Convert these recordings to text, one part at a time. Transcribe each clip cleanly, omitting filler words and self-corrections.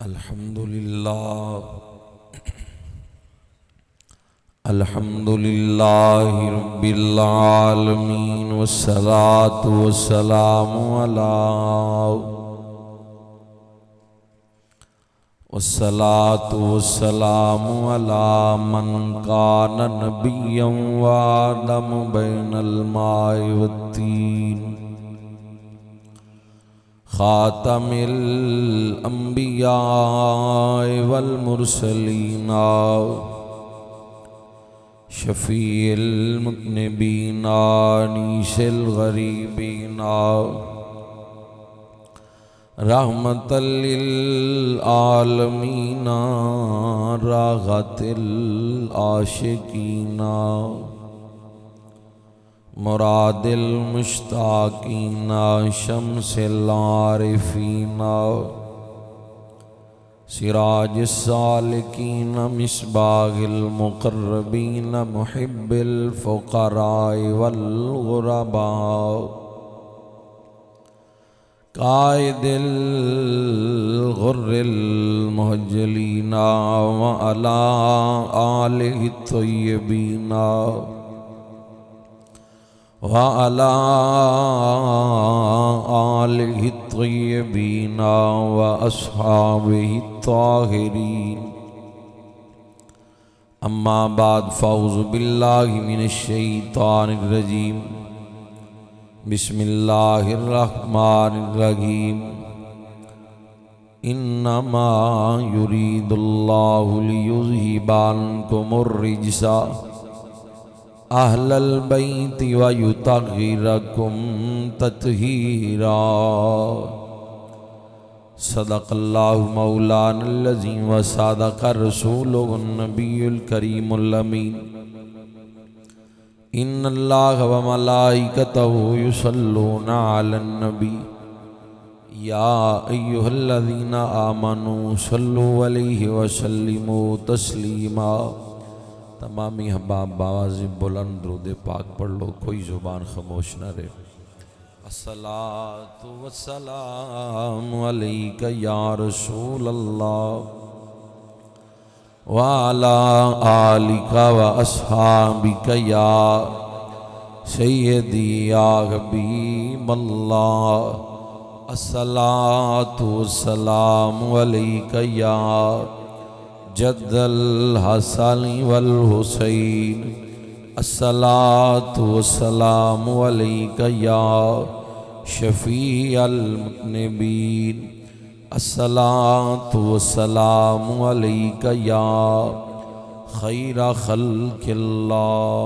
الحمدللہ رب العالمین والصلاة والسلام علی من کان نبیا وآدم بین الماء والطین خاتم الانبیاء والمرسلین شفیع المذنبین انیس الغریبین رحمت للعالمین راحت العاشقین مراد المشتاقین شمس العارفین سراج السالکین مصباح المقربین محب الفقراء والغرباء قائد الغر المحجلین وعلى آلہ الطیبین وعلى آلہ الطیبین واصحابہ الطاہرین اما بعد فاعوذ باللہ من الشیطان الرجیم بسم اللہ الرحمن الرحیم انما یرید اللہ لیذہب عنکم الرجس اہل البیت ویطہرکم تطہیرا صدق اللہ مولانا العظیم وصدق رسولہ النبی الکریم الامین ان اللہ وملائکتہ یصلون علی النبی یا ایہا الذین آمنوا صلوا علیہ وسلموا تسلیما تمامی احباب باواز بلند درود پاک پڑھ لو، کوئی زبان خاموش نہ رہے۔ الصلاۃ والسلام علیک یا رسول اللہ وعلی آلک واصحابک یا سیدی یا حبیب اللہ الصلاۃ والسلام علیک یا جد الحسن والحسین الصلاۃ والسلام علیک یا شفیع المذنبین الصلاۃ والسلام علیک یا خیر خلق اللہ۔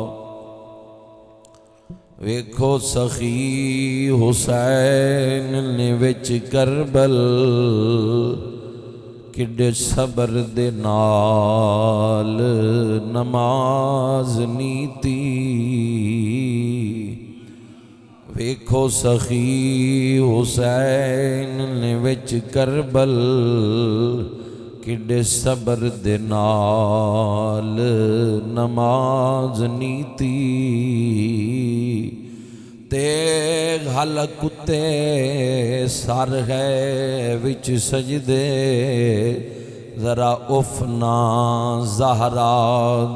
ویکھو سخی حسین نے وچ کربل کڈے صبر دے نال نماز نیتی، ویکھو سخی حسین نے وچ کربل کڈے صبر دے نال نماز نیتی، تیغ حلق تے سر ہے وچ سجدے ذرا افنا زہرا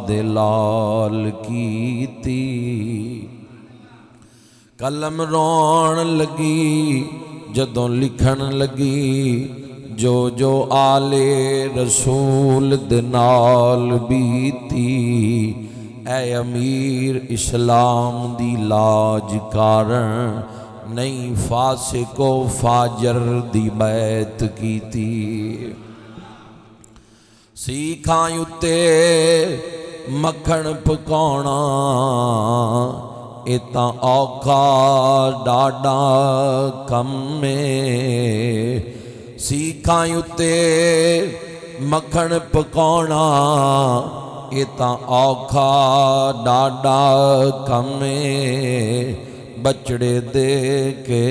دلال کیتی، قلم رون لگی جدوں لکھن لگی جو جو آلے رسول دے نال بیتی، اے امیر اسلام دی لاج کارن نہیں فاسق و فاجر دی بیعت کیتی، سیکھاں اتے مکھن پکاونا اے تاں اوکھا ڈاڈا کم میں، سیکھاں اتے مکھن پکاونا اے تاں اوکھا ڈاڈا کمے، بچڑے دے کے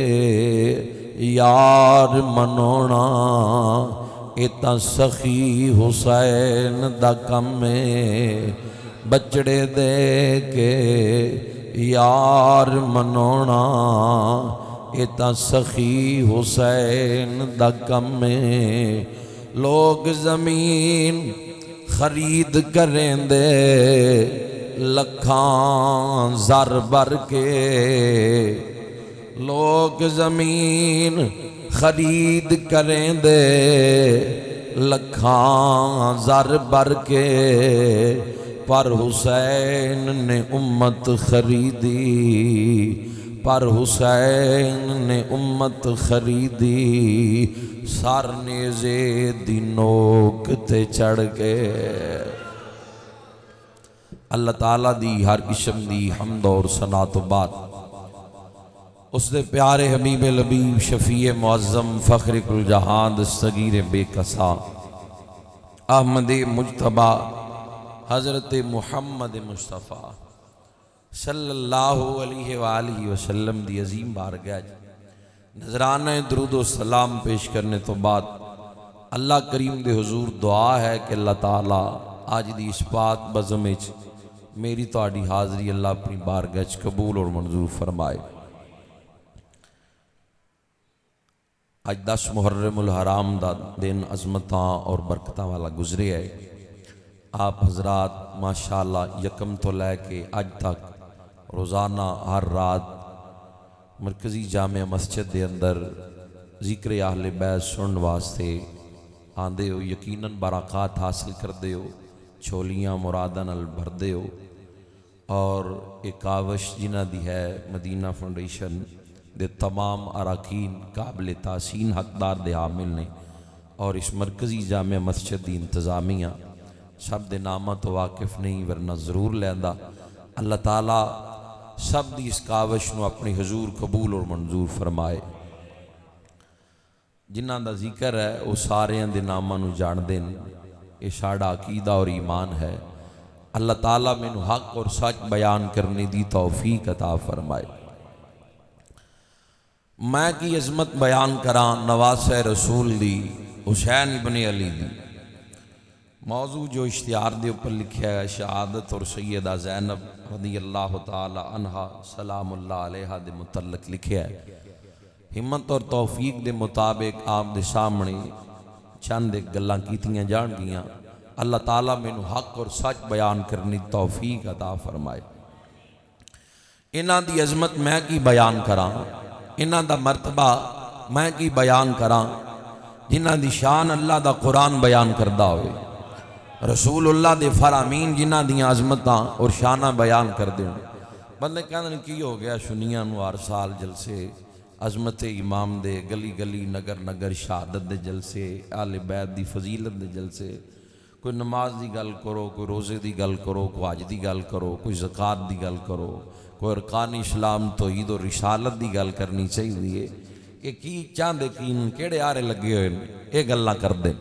یار منونا اے تاں سخی حسین دا کمے، بچڑے دے کے یار منونا اے تاں سخی حسین دا کمے، لوگ زمین خرید کریں دے لکھاں زر بر کے، لوگ زمین خرید کریں دے لکھاں زر بر کے، پر حسین نے امت خریدی، پر حسین نے امت خریدی، سر نیزے دی نوک تے چڑھ کے۔ اللہ تعالیٰ دی ہر قسم دی حمد اور ثنا تو بعد اس دے پیارے حبیب لبیب شفیع معظم فخر کل جہان دستگیر بے کسا احمد مجتبی حضرت محمد مصطفیٰ صلی اللہ علیہ وآلہ وسلم دی عظیم بارگاہ نذرانہ درود و سلام پیش کرنے تو بعد اللہ کریم دے حضور دعا ہے کہ اللہ تعالیٰ آج دی اس پاک بزم وچ میری تہاڈی حاضری اللہ اپنی بارگاہ وچ قبول اور منظور فرمائے۔ آج 10 محرم الحرام دا دن عظمتاں اور برکتاں والا گزرے ہے۔ آپ حضرات ماشاءاللہ یکم تو لے کے آج تک روزانہ ہر رات مرکزی جامع مسجد دے اندر ذکر اہل بیت سنن واسطے آندے ہو، یقیناً برکات حاصل کردے ہو، چھولیاں مراداں نال بھردے ہو، اور ایک کاوش جنہ دی ہے مدینہ فاؤنڈیشن دے تمام اراکین قابل تحسین حقدار دے حامل نے، اور اس مرکزی جامع مسجد دی انتظامیہ سب دے نامہ تو واقف نہیں ورنہ ضرور لیندہ۔ اللہ تعالیٰ سب دی اس کاوش نو اپنی حضور قبول اور منظور فرمائے۔ جنہ دا ذکر ہے وہ سارے دے نامہ نو جان دین، یہ ساڑا عقیدہ اور ایمان ہے۔ اللہ تعالیٰ میں نو حق اور سچ بیان کرنے دی توفیق عطا فرمائے۔ میں کی عظمت بیان کران نواسہ رسول دی حسین ابن علی دی۔ موضوع جو اشتہار دے اوپر لکھا ہے شہادت اور سیدہ زینب رضی اللہ تعالی عنہا سلام اللہ علیہ دے متعلق لکھا ہے۔ ہمت اور توفیق دے مطابق آپ دے سامنے چند ایک گلاں کیتیاں جان گیاں۔ اللہ تعالیٰ میں نو حق اور سچ بیان کرنی توفیق عطا فرمائے۔ انہاں دی عظمت میں کی بیان کراں، انہاں دا مرتبہ میں کی بیان کراں، جنہاں دی شان اللہ دا قرآن بیان کردہ ہوئے، رسول اللہ دے فرامین جنہ دیاں عظمتاں اور شانہ بیان کر دیں۔ بندے کہنے کی ہو گیا سنیاں نو ہر سال جلسے عظمت امام دے، گلی گلی نگر نگر شہادت دے جلسے، اہل بیت دی فضیلت دے جلسے، کوئی نماز دی گل کرو، کوئی روزے دی گل کرو، کوئی حج دی گل کرو، کوئی زکوٰۃ دی گل کرو، کوئی ارکان اسلام توحید اور رسالت دی گل کرنی چاہیے کہ کی چاندے کین کیڑے آرے لگے ہوئے یہ گلاں کر دیں۔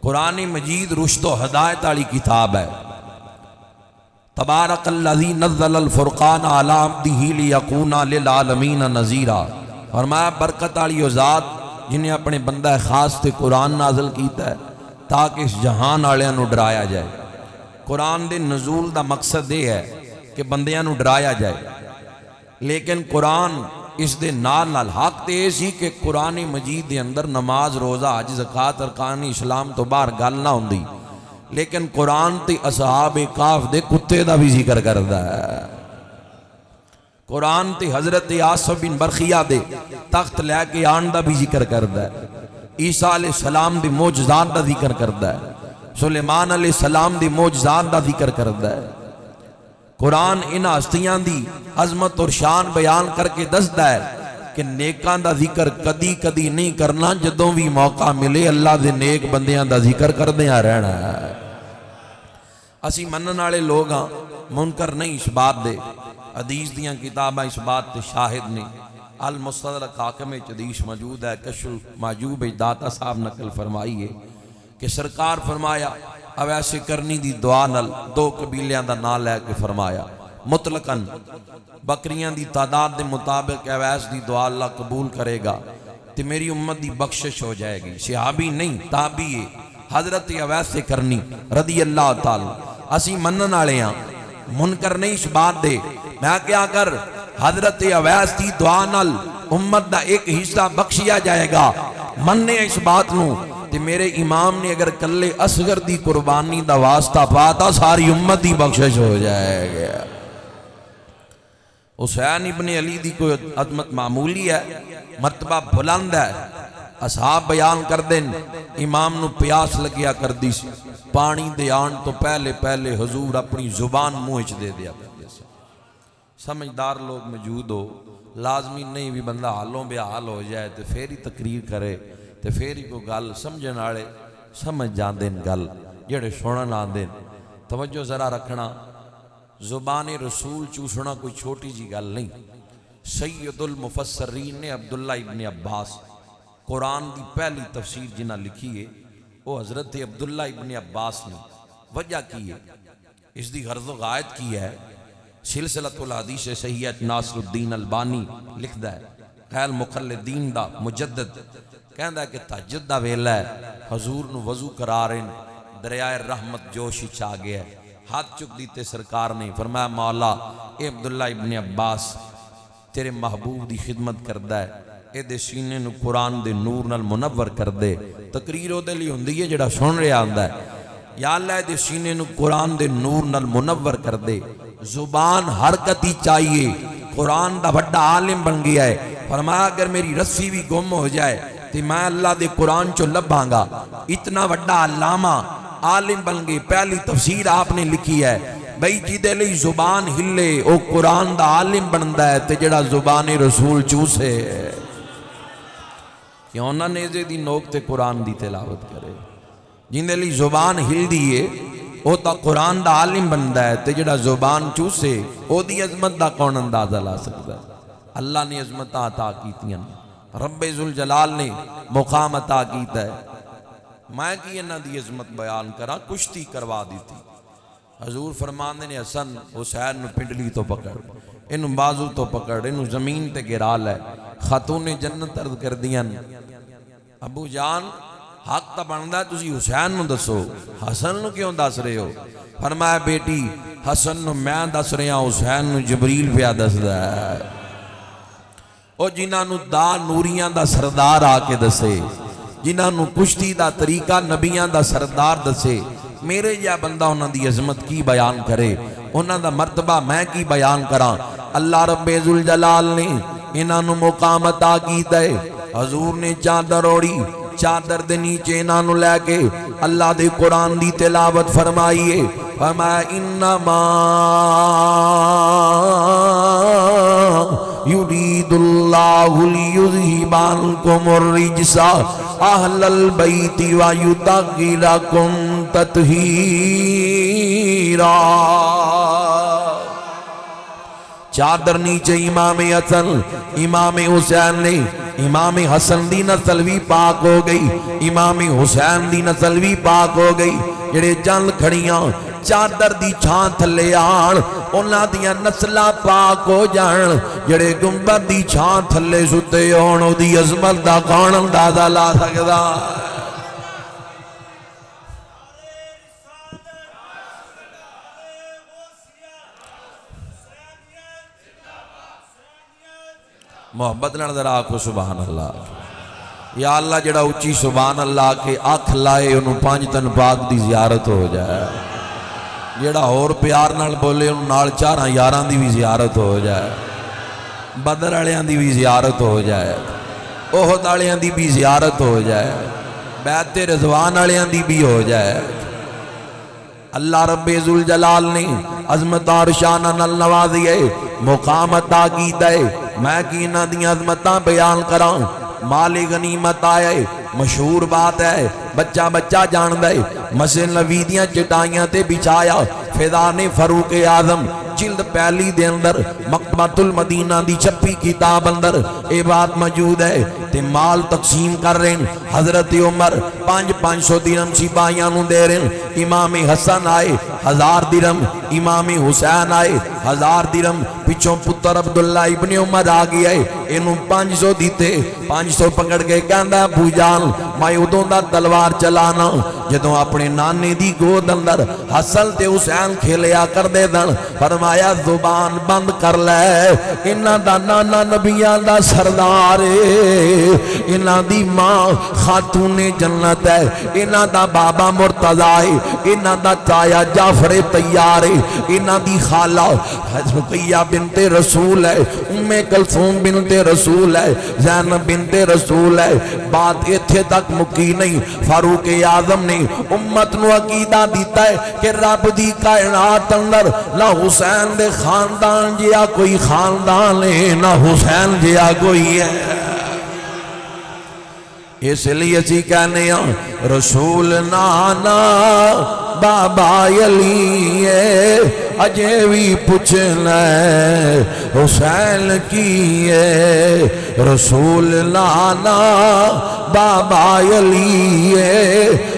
قرآن مجید رشد و ہدایت والی کتاب ہے۔ تبارک الذی نزل الفرقان علی عبدہ لیکون للعالمین نذیرا، فرمایا برکت والی وہ ذات جنہیں اپنے بندہ خاص تے قرآن نازل کیتا ہے تاکہ اس جہان والوں نو ڈرایا جائے۔ قرآن دے نزول دا مقصد یہ ہے کہ بندیاں نو ڈرایا جائے، لیکن قرآن اس دے نال نال حق تے سی کہ قرآن مجید دے اندر نماز روزہ حج زکوٰۃ ارکان اسلام تو باہر گل نہ ہوندی، لیکن قرآن تے اصحاب کہف دے کتے دا بھی ذکر کردا ہے۔ قرآن تے حضرت آصف بن برخیہ دے تخت لے کے آن دا بھی ذکر کردا ہے، عیسیٰ علیہ السلام دے معجزات دا ذکر کردا ہے، سلیمان علیہ السلام دے معجزات دا ذکر کردا ہے۔ قرآن ان ہستیاں دی عظمت اور شان بیان کر کے دسدا ہے کہ نیکاں دا ذکر کدی کدی نہیں کرنا، جدوں بھی موقع ملے اللہ دے نیک بندیاں دا ذکر کردیاں رہنا ہے۔ اسی منن والے لوگ ہاں، منکر نہیں اس بات دے، حدیث دیاں کتاباں اس بات تے شاہد نے۔ المستدرک حاکم حدیث موجود ہے، کشف المحجوب داتا صاحب نقل فرمائیے کہ سرکار فرمایا اویس کرنی دی دعا نال دو قبیلیاں دا نام لے کے فرمایا مطلقاً بکریاں دی تعداد دے مطابق اویس دی دعا اللہ قبول کرے گا تے میری امت دی بخشش ہو جائے گی۔ صحابی نہیں تابعی حضرت اویس کرنی رضی اللہ تعالی۔ اسی منن والے ہاں، منکر نہیں اس بات دے۔ میں کیا کر حضرت اویس دی دعا نال امت دا ایک حصہ بخشیا جائے گا، مننے اس بات نو تے میرے امام نے اگر کلے اصغر دی قربانی دا واسطہ پاتا ساری امت دی بخشش ہو جائے گا۔ حسین ابن علی دی کوئی عظمت معمولی ہے، مرتبہ بلند ہے۔ اصحاب بیان کر دیں امام نو پیاس لگیا کر دی سی، پانی دے آن تو پہلے پہلے حضور اپنی زبان منہ دے دیا کرتے سے۔ سمجھدار لوگ موجود ہو، لازمی نہیں بھی بندہ حالوں بے حال ہو جائے تو پھر ہی تقریر کرے، تو پھر ہی کوئی گل سمجھن والے سمجھ جان دیں گل، جڑے سنن آن دیں۔ توجہ ذرا رکھنا، زبان رسول چوسنا کوئی چھوٹی جی گل نہیں۔ سید المفسرین نے عبداللہ ابن عباس قرآن دی پہلی تفسیر جنہ لکھی ہے وہ حضرت عبداللہ ابن عباس نے۔ وجہ کی ہے اس دی غرض و غایت کی ہے، سلسلۃ الحدیث صحیحہ ناصر الدین البانی لکھدا ہے، خیل مقلدین دا مجدد کہندا ہے کہ تہجد دا ویلا ہے، حضور نو وضو کرا رہے ہیں، دریائے رحمت جوش چ آ گیا ہے، ہاتھ چک دیتے سرکار نے فرمایا مولا اے عبداللہ ابن عباس تیرے محبوب دی خدمت کردا ہے، اے دے سینے نو قرآن دے نور نال منور کر دے۔ تقریر او دے لی ہوندی ہے جڑا سن رہا آندا ہے، یا اللہ اے دے سینے نو قرآن دے نور نال منور کر دے۔ زبان حرکت ہی چاہیے، قرآن دا بڑا عالم بن گیا ہے، فرمایا اگر میری رسی بھی گم ہو جائے تو میں اللہ دے قرآن چو لبھاں گا۔ اتنا بڑا علامہ عالم بن گئے، پہلی تفسیر آپ نے لکھی ہے بھئی جی دے لئی زبان ہلے او قرآن دا عالم بندا ہے، تے جڑا زبان رسول چوسے کیوں نہ نیزے دی نوک تے قرآن دی تلاوت کرے۔ جن دے لئی زبان ہل دیئے او تا قرآن دا عالم بندا ہے، تے جڑا زبان چوسے او دی عظمت دا کون اندازہ لا سکتا ہے۔ اللہ نے عظمت عطا کیتیاں، رب ذوالجلال نے مقام عطا کیتا ہے۔ میں کی انہاں دی عظمت بیان کرا، کشتی کروا دیتی۔ حضور فرماندے نے حسن حسین نو پنڈلی تو پکڑ، انو بازو تو پکڑ، انو زمین تے گرا لے۔ خاتون جنت عرض کر دیاں ابو جان حق تا بندا ہے تسی حسین نو دسو، حسن نو کیوں دس رہے ہو؟ فرمایا بیٹی حسن نو میں دس رہا، حسین نو جبریل پیا دسدا ہے۔ او جنہاں نو دا نوریاں دا سردار آ کے دسے، جنہاں نو کشتی دا طریقہ نبیاں دا سردار دسے، میرے جا بندہ انہاں دی عظمت کی بیان کرے، انہاں دا مرتبہ میں کی بیان کراں۔ اللہ رب ذوالجلال نے انہاں نو مقام عطا کیتا ہے۔ حضور نے چادر اوڑی، چادر دے نیچے انہاں نو لے کے اللہ دے قرآن دی تلاوت فرمائیے۔ فرمایا انما یرید اللہ لیذہب عنکم الرجس اہل البیت ویطہرکم تطہیرا۔ چادر نیچے امام حسن امام حسین نے، امام حسن دی نسل بھی پاک ہو گئی، امام حسین دی نسل بھی پاک ہو گئی۔ جڑے جن کھڑیاں چادر دی چھان تھلے آن انہاں دیاں نسلہ پاک ہو جان، جڑے گنبد دی چھان تھلے ستے ہون او دی عظمت دا کون اندازہ لا سکدا۔ محبت نال ذرا آکھو سبحان اللہ۔ یا اللہ جڑا اچھی سبحان اللہ کے آنکھ لائے انہوں پانچ تن پاک دی زیارت ہو جائے، جڑا اور پیار نال بولے انہوں نال چاراں یاران دی بھی زیارت ہو جائے، بدر والیاں دی بھی زیارت ہو جائے، احد والیاں دی بھی زیارت ہو جائے، بیعت رضوان والیاں دی بھی ہو جائے۔ اللہ رب ذوالجلال نے عظمت اور شانہ نال نوازیے، مقام عطا کیتا ہے۔ میں کی انہاں دی عظمتاں بیان کراں، مال غنیمت آئے، مشہور بات ہے، بچہ بچہ جان دے، مسجد نبوی دیاں چٹائیاں تے بچھایا، فیضان فاروق اعظم جلد پہلی دے اندر مکتبۃ المدینہ دی چھپی کتاب اندر اے بات موجود ہے تے مال تقسیم کر رہے ہیں۔ حضرت عمر 500 درہم سپاہیاں نوں دے رہے ہیں۔ امام حسن آئے، 1000 درہم امام حسین آئے 1000 درہم پچھوں پتر عبداللہ ابن عمر آ گیا ہے انہوں 500 دیتے 500 پکڑ کے کہندا ابو جان میں ادوں دا تلوار چلانا جدوں اپنے نانے دی گود اندر حسن تے حسین کھیلیا کر دے دن فرمایا زبان بند کر لے انہاں دا نانا نبیان دا سردار انہاں دی ماں خاتون جنت ہے انہاں دا بابا مرتضی ہے انہاں دا چایا جعفر طیار ہے انہاں دی خالہ رقیہ بنت رسول ہے ام کلثوم بنت رسول ہے زینب بنت رسول ہے بات اتھے تک مکی نہیں فاروق اعظم نے امت نو عقیدہ دیتا ہے کہ رب دی کائنات اندر نہ حسین دے خاندان جیا کوئی خاندان ہے نہ حسین جیا کوئی ہے اس لیے اسی کہنے ہیں رسول نانا بابا علی اجے بھی پوچھنا ہے حسین کی ہے رسول نانا بابا علی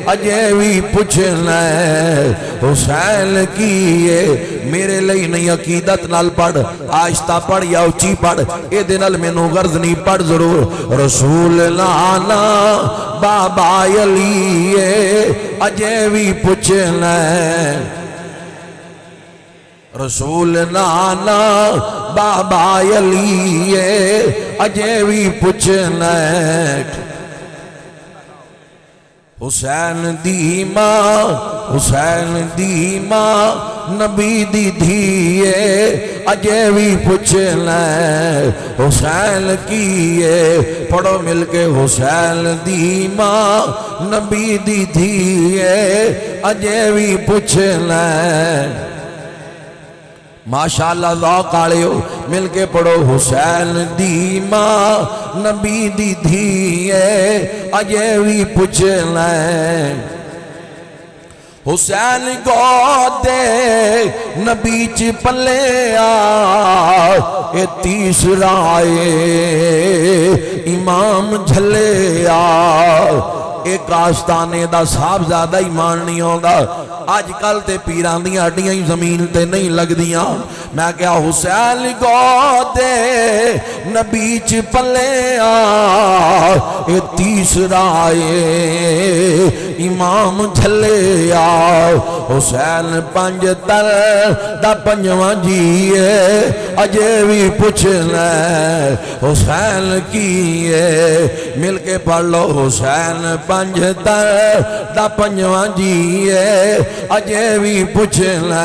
اجے بھی پوچھنا ہے حسین کی ہے میرے لئی نہیں عقیدت نال پڑھ آہستہ پڑھ یا اچھی پڑھ اے دنال میں نو غرض نہیں پڑھ ضرور رسول نانا بابا علی اجے بھی پوچھنا ہے رسول نانا بابا علی اجے بھی پوچھنا ہے حسین دی ماں نبی دی دھیے اجے بھی پوچھنا ہے حسین کیے پڑھو مل کے حسین دی ماں نبی دی دھیے اجے بھی پوچھنا ہے ماشاءاللہ ذوق آڑے ہو مل کے پڑھو حسین دی ماں نبی دی دھیے اجے بھی پوچھنا ہے حسین گودے نبی چ پلے اے تیسرا امام جھلے ایک آستانے دا صاحب زیادہ ایمان نہیں ہوگا آج کل تے پیران دیاں ہڈیاں ہی زمین تے نہیں لگ دیاں میں کیا حسین گودے نبی چ پلے اے تیسرا امام جھلے حسین پنج تل دا پنجواں جیے اجے بھی پوچھنا حسین کیے مل کے پڑھ لو حسین پنج تل دا پنجواں جیے اجے بھی پوچھنا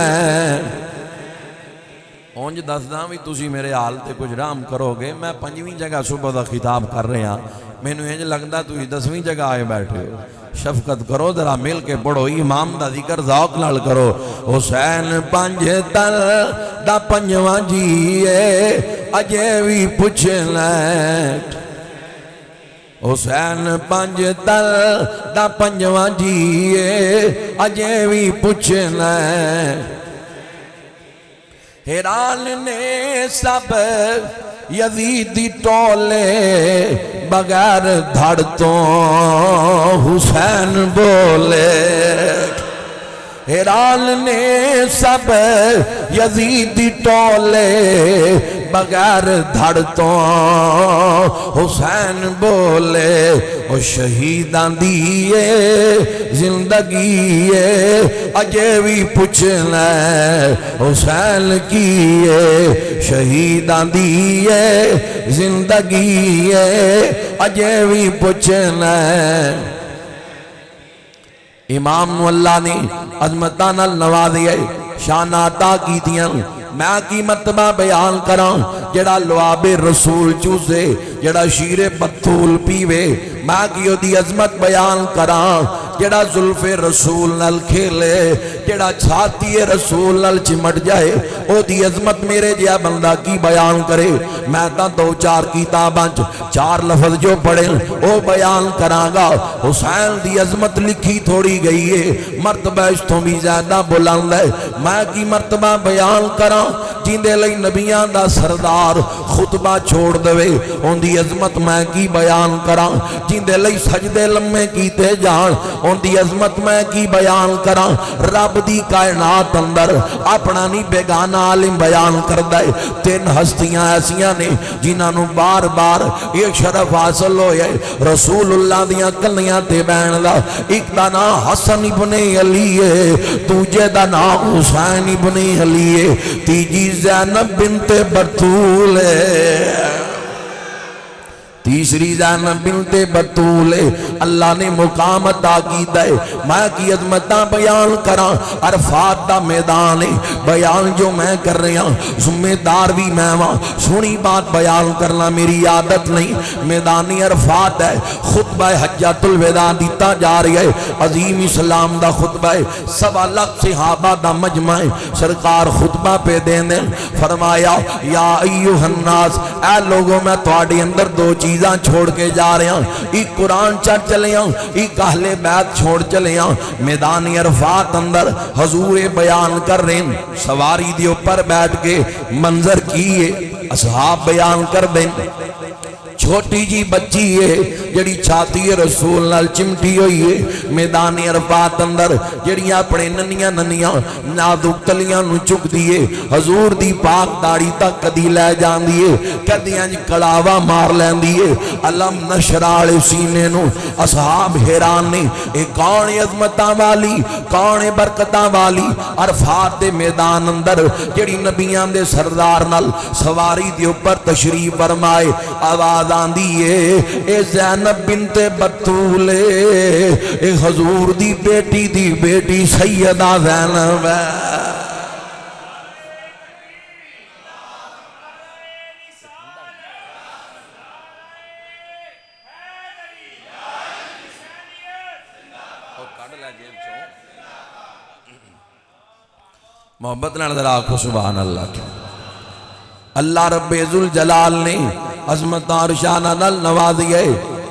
اونج دسداں بھی تسی میرے حال تے کچھ رام کرو گے میں 5ویں جگہ صبح دا خطاب کر رہے ہیں میں نے انج لگدا تسی 10ویں جگہ آئے بیٹھے ہو شفقت کرو ذرا مل کے پڑھو امام دا ذکر ذوق نال کرو حسین پنج تل دا پنجواں جیے اجے بھی پوچھنا حسین پنج تل دا پنجواں جیے اجے بھی پوچھنا حیران نے سب یزید ٹولے بغیر دھڑ تو حسین بولے حیران نے سب یزید ٹولے بغیر دھڑ تو حسین بولے او شہیدان دیئے زندگی اجے بھی پوچھنا حسین کیے شہیدان دیئے زندگی اجے بھی پوچھنا امام اللہ نے عظمتان النوازیے شان عطا کی دیاں میں کی مرتبہ بیان کراں جڑا لعاب رسول چوسے جڑا شیر بطول پیوے میں کی دی عظمت بیان کراں جڑا زلف رسول نل کھیلے جڑا چھاتی رسول نل چمٹ جائے او دی عظمت میرے جیا بندہ کی بیان کرے میں تا 2-4 کتاباں 4 لفظ جو پڑھیں او بیان کراں گا حسین دی عظمت لکھی تھوڑی گئی ہے مرتبہ اس تو بھی زیادہ بلند ہے میں کی مرتبہ بیان کراں جیندے لئی نبیان دا سردار خطبہ چھوڑ دوے ان دی عظمت میں کی بیان کراں جیندے لئی سجدے لمحے کیتے جان ان دی عظمت میں کی بیان کراں رب رب دی کائنات اندر اپنا نہیں بیگانہ عالم بیان کردہ ہے 3 ہستیاں ایسیاں نے جنہاں نو بار بار ایک شرف حاصل ہوئے رسول اللہ دیاں کلیاں تے بین دا ایک دا نام حسن ابن علی ہے دوجے دا نام حسین ابن علی ہے تیجی زینب بنت بطول ہے تیسری زینب بنت بطول ہے اللہ نے مقام عطا کیتا ہے میں کی عظمتاں بیان کراں عرفات دا میدان ہے بیان جو میں کر رہا ذمہ دار بھی میں وہاں سنی بات بیان کرنا میری عادت نہیں میدانی عرفات ہے خطبہ حجۃ الوداع دیتا جا رہی ہے عظیم اسلام دا خطبہ ہے 1.25 لاکھ صحابہ دا مجمع ہے سرکار خطبہ پہ دینے فرمایا یا ایوہ الناس اے لوگوں میں تواڈے اندر 2 چیزاں چھوڑ کے جا رہے ہیں ایک قرآن چڑھ چلے ہیں ایک اہل بیت چھوڑ چلے ہیں میدان عرفات اندر حضور بیان کر رہے ہیں سواری دی اوپر بیٹھ کے منظر کیے اصحاب بیان کر دیں چھوٹی جی بچی ہے جڑی چھاتی رسول نال چمٹی ہوئی ہے میدان عرفات اندر جڑیاں اپنے ننیاں نازک تلیاں نو چک دیے حضور دی پاک داڑھی تک کدی لے جان دیے کدیاں کڑاوا مار لین دیے علم نشرح سینے نو اصحاب حیران نے اے کون عظمتاں والی کون برکتاں والی عرفات دے میدان اندر جڑی نبیاں دے سردار نال سواری دے اوپر تشریف فرمائے آواز آندیے اے زینب بنت بطول اے حضور دی بیٹی سیدہ زینب محبت نال ذرا آکھو سبحان اللہ کی اللہ رب ذوالجلال نے عظمت اور شان نال نوازی ہے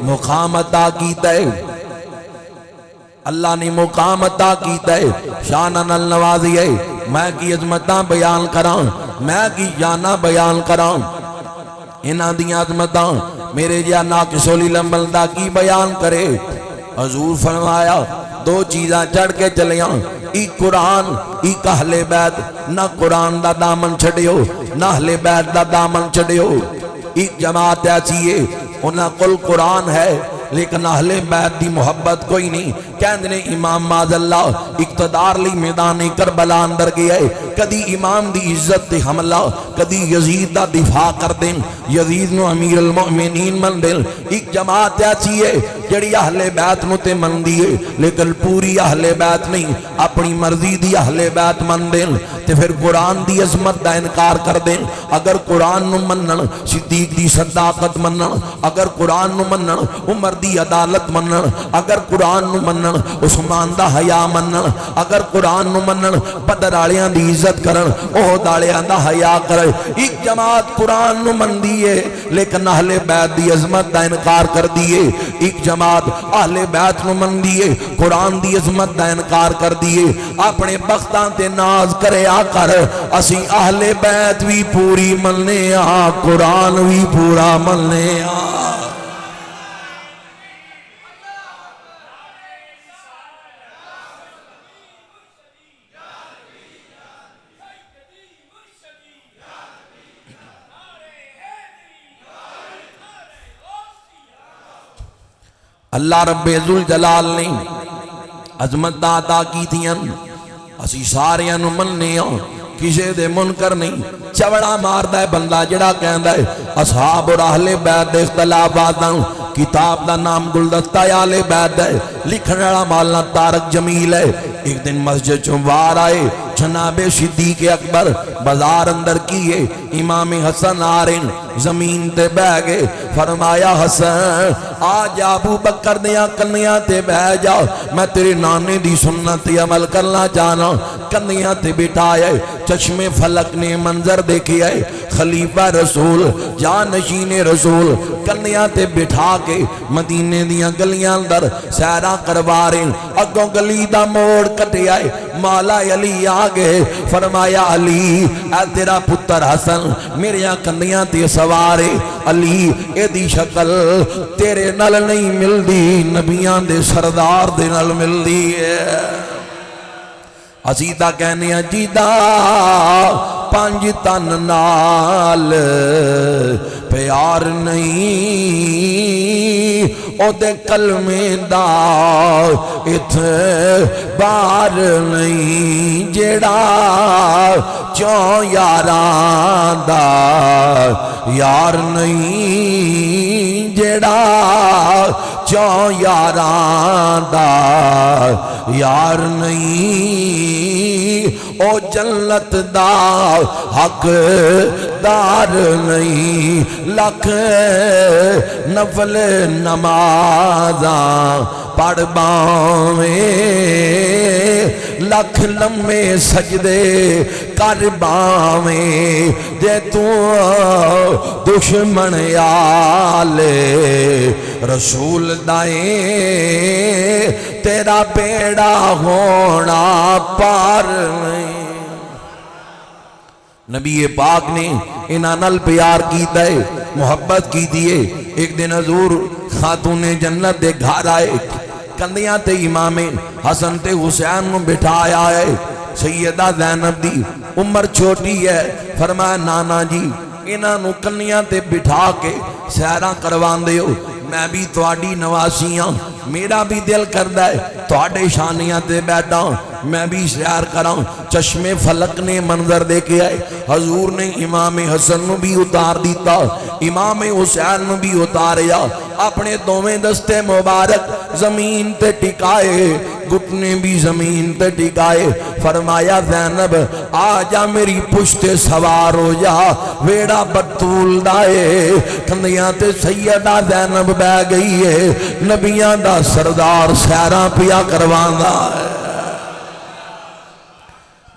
مقام عطا کیتا ہے اللہ نے مقام عطا کیتا ہے شان نال نوازی ہے میں کی عظمتاں بیان کراں میں کی جانا بیان کراں انہاں دیاں عظمتاں میرے جیا ناقص العمل کی بیان کرے حضور فرمایا 2 چیزاں چڑھ کے چلیاں ایک قرآن ایک اہل بیت نہ قرآن دا دامن چھڑیو نہ اہل بیت دا دامن چھڑیو ایک جماعت ایسی ہے انہاں کل قرآن ہے لیکن اہل بیت دی محبت کوئی نہیں کہندے امام معاذ اللہ اقتدار لی میدان کربلا اندر گیا ہے کدی امام دی عزت تے حملہ کدی یزید دا دفاع کر دیں یزید نو امیر المؤمنین من دیں ایک جماعت ایسی ہے جڑی اہل بیت نو تے من دیئے لیکن پوری اہل بیت نہیں اپنی مرضی دی اہل بیت من دیں تے پھر قرآن دی عظمت دا انکار کر دیں اگر قرآن نو منن صدیق دی صداقت منن اگر قرآن نو منن عمر دی عدالت منن اگر قرآن نو منن عثمان دا حیا منن اگر قرآن نو منن بدر والیاں دی عزت کرن احد والیاں دا حیا کرن ایک جماعت قرآن نو من دیے لیکن اہل بیت دی عظمت دا انکار کر دیے ایک جماعت اہل بیت نو من دیے قرآن دی عظمت دا انکار کر دیے اپنے بختاں تے ناز کرے آ کر اسی اہل بیت بھی پوری مننے آ قرآن بھی پورا مننے آ اللہ رب ذوالجلال نے عظمت عطا کی تھیاں اسی ساریاں نو مننے ہاں کسے دے منکر نہیں چوڑا ماردا ہے بندہ جڑا کہندا ہے اصحاب اور اہل بیت دے اختلافات کتاب دا نام گلدستہ اہل بیت ہے لکھنے والا مولانا طارق جمیل ہے ایک دن مسجد چوں باہر آئے جناب صدیق اکبر بازار اندر کیے امام حسن آرین زمین تے بہ گئے فرمایا حسن آج ابو بکر دیاں کنیاں تے بہ جا میں تیرے نانے دی سنت عمل کرنا چاہنا کنیاں تے بٹھائے چشم فلک نے منظر دیکھے آئے خلیفہ رسول جانشین رسول کنیاں تے بٹھا کے مدینے دیاں گلیاں اندر سیرہ کروا رہے اگوں گلی دا موڑ کٹے آئے مولا علی آگے فرمایا علی اے تیرا پتر حسن میرے کنیاں تے سوارے علی اے دی شکل تیرے نال نہیں مل دی نبیان دے سردار دے نال مل دی ہے اسی تا کہنے ہیں جیدہ پانچ تن نال پیار نہیں، او دے کلمے دا اعتبار نہیں، جیڑا چون یاراں دا یار نہیں، جیڑا چون یاراں دا یار نہیں، او جنت دا حق دار نہیں، لکھ نفل نمازاں پڑھ باویں، لکھ لمے سجدے کر باویں، جے تو دشمن آلے رسول دائیں، تیرا بیڑا ہونا پار نہیں۔ نبی پاک نے انہاں نال پیار کیتا ہے، محبت کی دیئے۔ ایک دن حضور خاتون جنت دے گھر آئے، کندیاں تے امام حسن تے حسین نو بٹھایا ہے، سیدہ زینب دی عمر چھوٹی ہے، فرمایا نانا جی انہاں نو کنیاں تے بٹھا کے سیراں کروان دے ہو، میں بھی تواڈی نواسیاں، میرا بھی دل کردہ ہے تواڈے شانیاں تے بیٹھا، میں بھی سیر کراں۔ چشم فلک نے منظر دے کے آئے، حضور نے امام حسن نو بھی اتار دیتا، امام حسین نو بھی اتاریا، اپنے دوویں دستے مبارک زمین تے ٹکائے، گھٹنے بھی زمین تے ٹکائے، فرمایا زینب آجا میری پشت سوار ہو جا، ویڑا بطول دائے، کندیاں تے سیدہ زینب بہ گئی ہے، نبیاں دا سردار سیراں پیا کرواندا ہے۔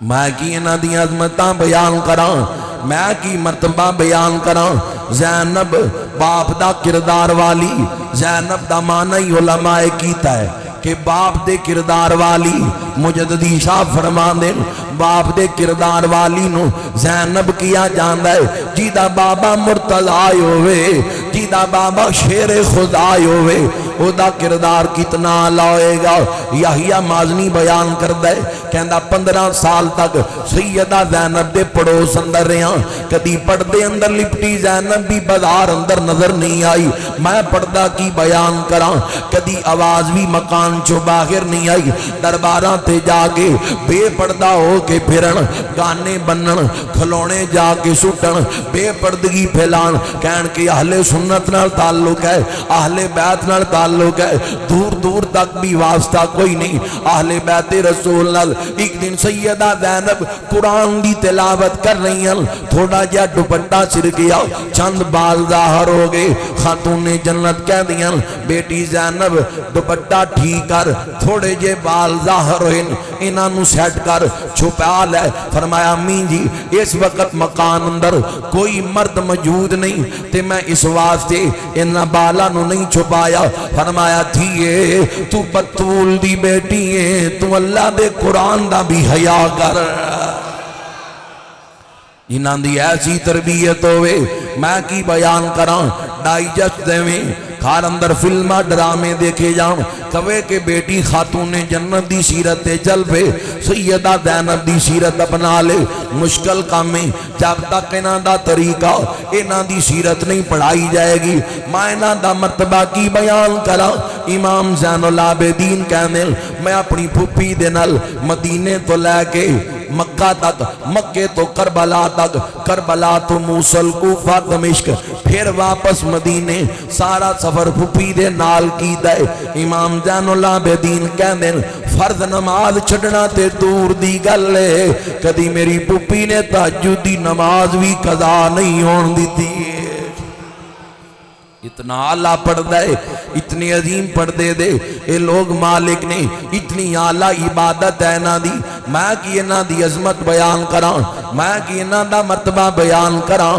میں کی انہاں دی عظمتاں بیان کراں، میں کی مرتبہ بیان کراں۔ زینب باپ دا کردار والی، زینب دا معنی علماء کیتا ہے کہ باپ دے کردار والی، مجددی شاہ فرمان دے باپ دے کردار والی نو زینب کیا جاندہ ہے، جیدہ بابا مرتضی ہوئے، جیدہ بابا شیر خدا ہوئے، او دا کردار کتنا لائے گا۔ یحییٰ مازنی بیان کردہ ہے، کہندہ 15 سال تک سیدہ زینب دے پڑوس اندر رہاں، کدی پردے اندر لپٹی زینب بھی بازار اندر نظر نہیں آئی، میں پردہ کی بیان کراں، کدی آواز بھی مکان چو باہر نہیں آئی، درباراں تے جاگے بے پردہ ہو کے پھرن، گانے بنن، کھلونے جا کے سٹن، بے پردگی پھیلان، کہن کہ اہل سنت نال تعلق ہے، اہل بیت نال تعلق ہے، دور دور تک بھی واسطہ کوئی نہیں اہل بیت رسول نال۔ ایک دن سیدہ زینب قرآن دی تلاوت کر رہی ہیں، تھوڑا جا دوپٹہ سر گیا، چند بال ظاہر ہو گئے، خاتون جنت کہہ دیا بیٹی زینب دوپٹہ ٹھیک کر، تھوڑے جے بال ظاہر ہوئے انہاں نو سیٹ کر، چھپا لے۔ فرمایا امین جی اس وقت مکان اندر کوئی مرد موجود نہیں تے میں اس واسطے انہاں بالا نو نہیں چھپایا۔ فرمایا تھیے تو بطول دی بیٹی ہے، تو اللہ دے قرآن دا بھی حیا کر، انہاں دی ایسی تربیت ہوئے۔ میں کی بیان کراں، ڈائجسٹ دے میں گھر اندر فلمہ ڈرامے دیکھے جاؤں، کہوے کہ بیٹی خاتون جنت دی سیرت تے چل پہ، سیدہ زینب دی سیرت اپنا لے، مشکل کام میں جب تک انہاں دا طریقہ انہاں دی سیرت نہیں پڑھائی جائے گی۔ میں انہاں دا مرتبہ کی بیان کرا، امام زین العابدین کہنے میں اپنی پھوپھی دے نال مدینے تو لے کے مکہ تک، مکہ تو کربلا تک، کربلا تو موصل کوفہ دمشق، پھر واپس مدینے، سارا سفر پھوپھی دے نال کی دے۔ امام زین العابدین کہندے فرض نماز چھڑنا تے دور دی گل ہے، کدی میری پھوپھی نے تہجد دی نماز بھی قضا نہیں ہون دیتی۔ اتنا اعلیٰ پڑھ دے، اتنی عظیم پڑھ دے دے، اے لوگ مالک نے اتنی اعلیٰ عبادت ہے نا دی۔ میں کی نا دی عظمت بیان کراں، میں کی نا دا مرتبہ بیان کراں۔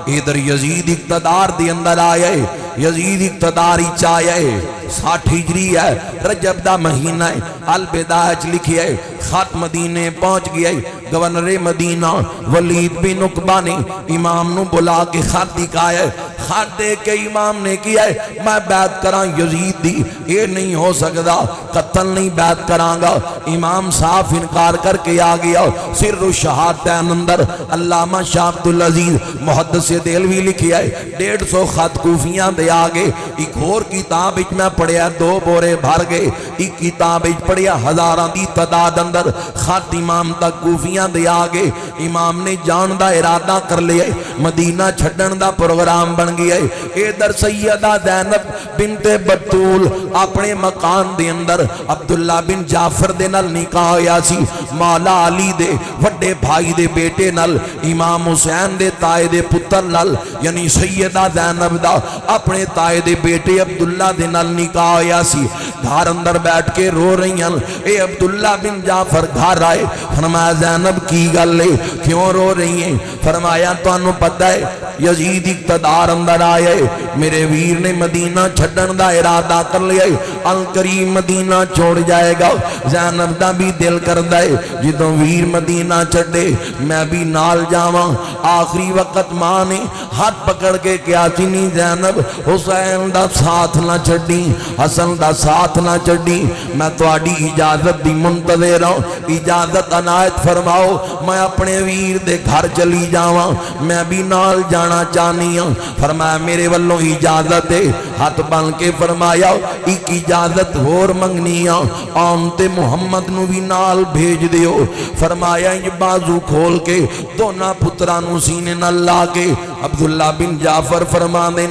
ادھر یزید اقتدار دی اندر آئے، یزید اقتداری چاہے 60 ہجری ہے، رجب دا مہینہ ہے، البدایہ لکھی ہے، خط مدینے پہنچ گیا، گورنر مدینہ ولید بن عقبہ نے امام نو بلا کے خط دکھایا، خط دے کے امام نے کیا ہے میں بیعت کراں یزید دی، یہ نہیں ہو سکتا، قتل نہیں بیعت کراں گا۔ امام صاحب انکار کر کے آ گیا۔ سر الشہادتین اندر علامہ شاہ عبدالعزیز محدث دہلوی لکھیا ہے 150 خط کوفیاں دے آگے۔ ایک اور کتاب اچ میں پڑھیا 2 بورے بھر گئے، ایک کتاب اچ پڑھیا ہزاراں دی تعداد اندر خط امام تک کوفیاں دے آگے۔ امام نے جان دا ارادہ کر لیا، مدینہ چھڈن دا پروگرام بن گیا ہے۔ ادھر سیدہ زینب بنت بطول اپنے مکان دے اندر عبداللہ بن جعفر دے نال نکاح ہویا سی، مولا علی دے وڈے بھائی دے بیٹے نال، امام حسین دے تائے دے پتر نال، یعنی سیدہ زینب دا اپنے تائے دے بیٹے عبداللہ دے نال نکاح ہویا سی۔ گھر اندر بیٹھ کے رو رہی ہیں، اے عبداللہ بن جعفر گھر آئے، فرمایا زینب کی گل ہے کیوں رو رہی ہیں؟ فرمایا تو انہوں پتہ ہے یزید اقتدار اندر آئے، میرے ویر نے مدینہ چھڑن دا ارادہ کر لیا، القریب مدینہ چھوڑ جائے گا۔ زینب دا بھی دل کر دائے جدوں ویر مدینہ چھڑے میں بھی نال جاواں۔ آخری وقت ماں نے ہاتھ پکڑ کے کیا چینی زینب حسین دا ساتھ نہ چھڑی، حسن دا ساتھ نہ چھڑی، میں تو آڈی اجازت دی منتظر ہوں، اجازت عنایت فرماؤ میں اپنے ویر دے گھر چلی جاواں، میں بھی نال جانا چاہنی ہوں۔ فرمایا میرے والوں اجازت ہے، ہاتھ بن کے فرمایا ایک اجازت ہور منگنی ہوں، آمتے محمد نو بھی نال بھیج دیو۔ فرمایا یہ بازو کھول کے دونا پترانو سینے نہ لا کے عبداللہ بن جعفر فرما دیں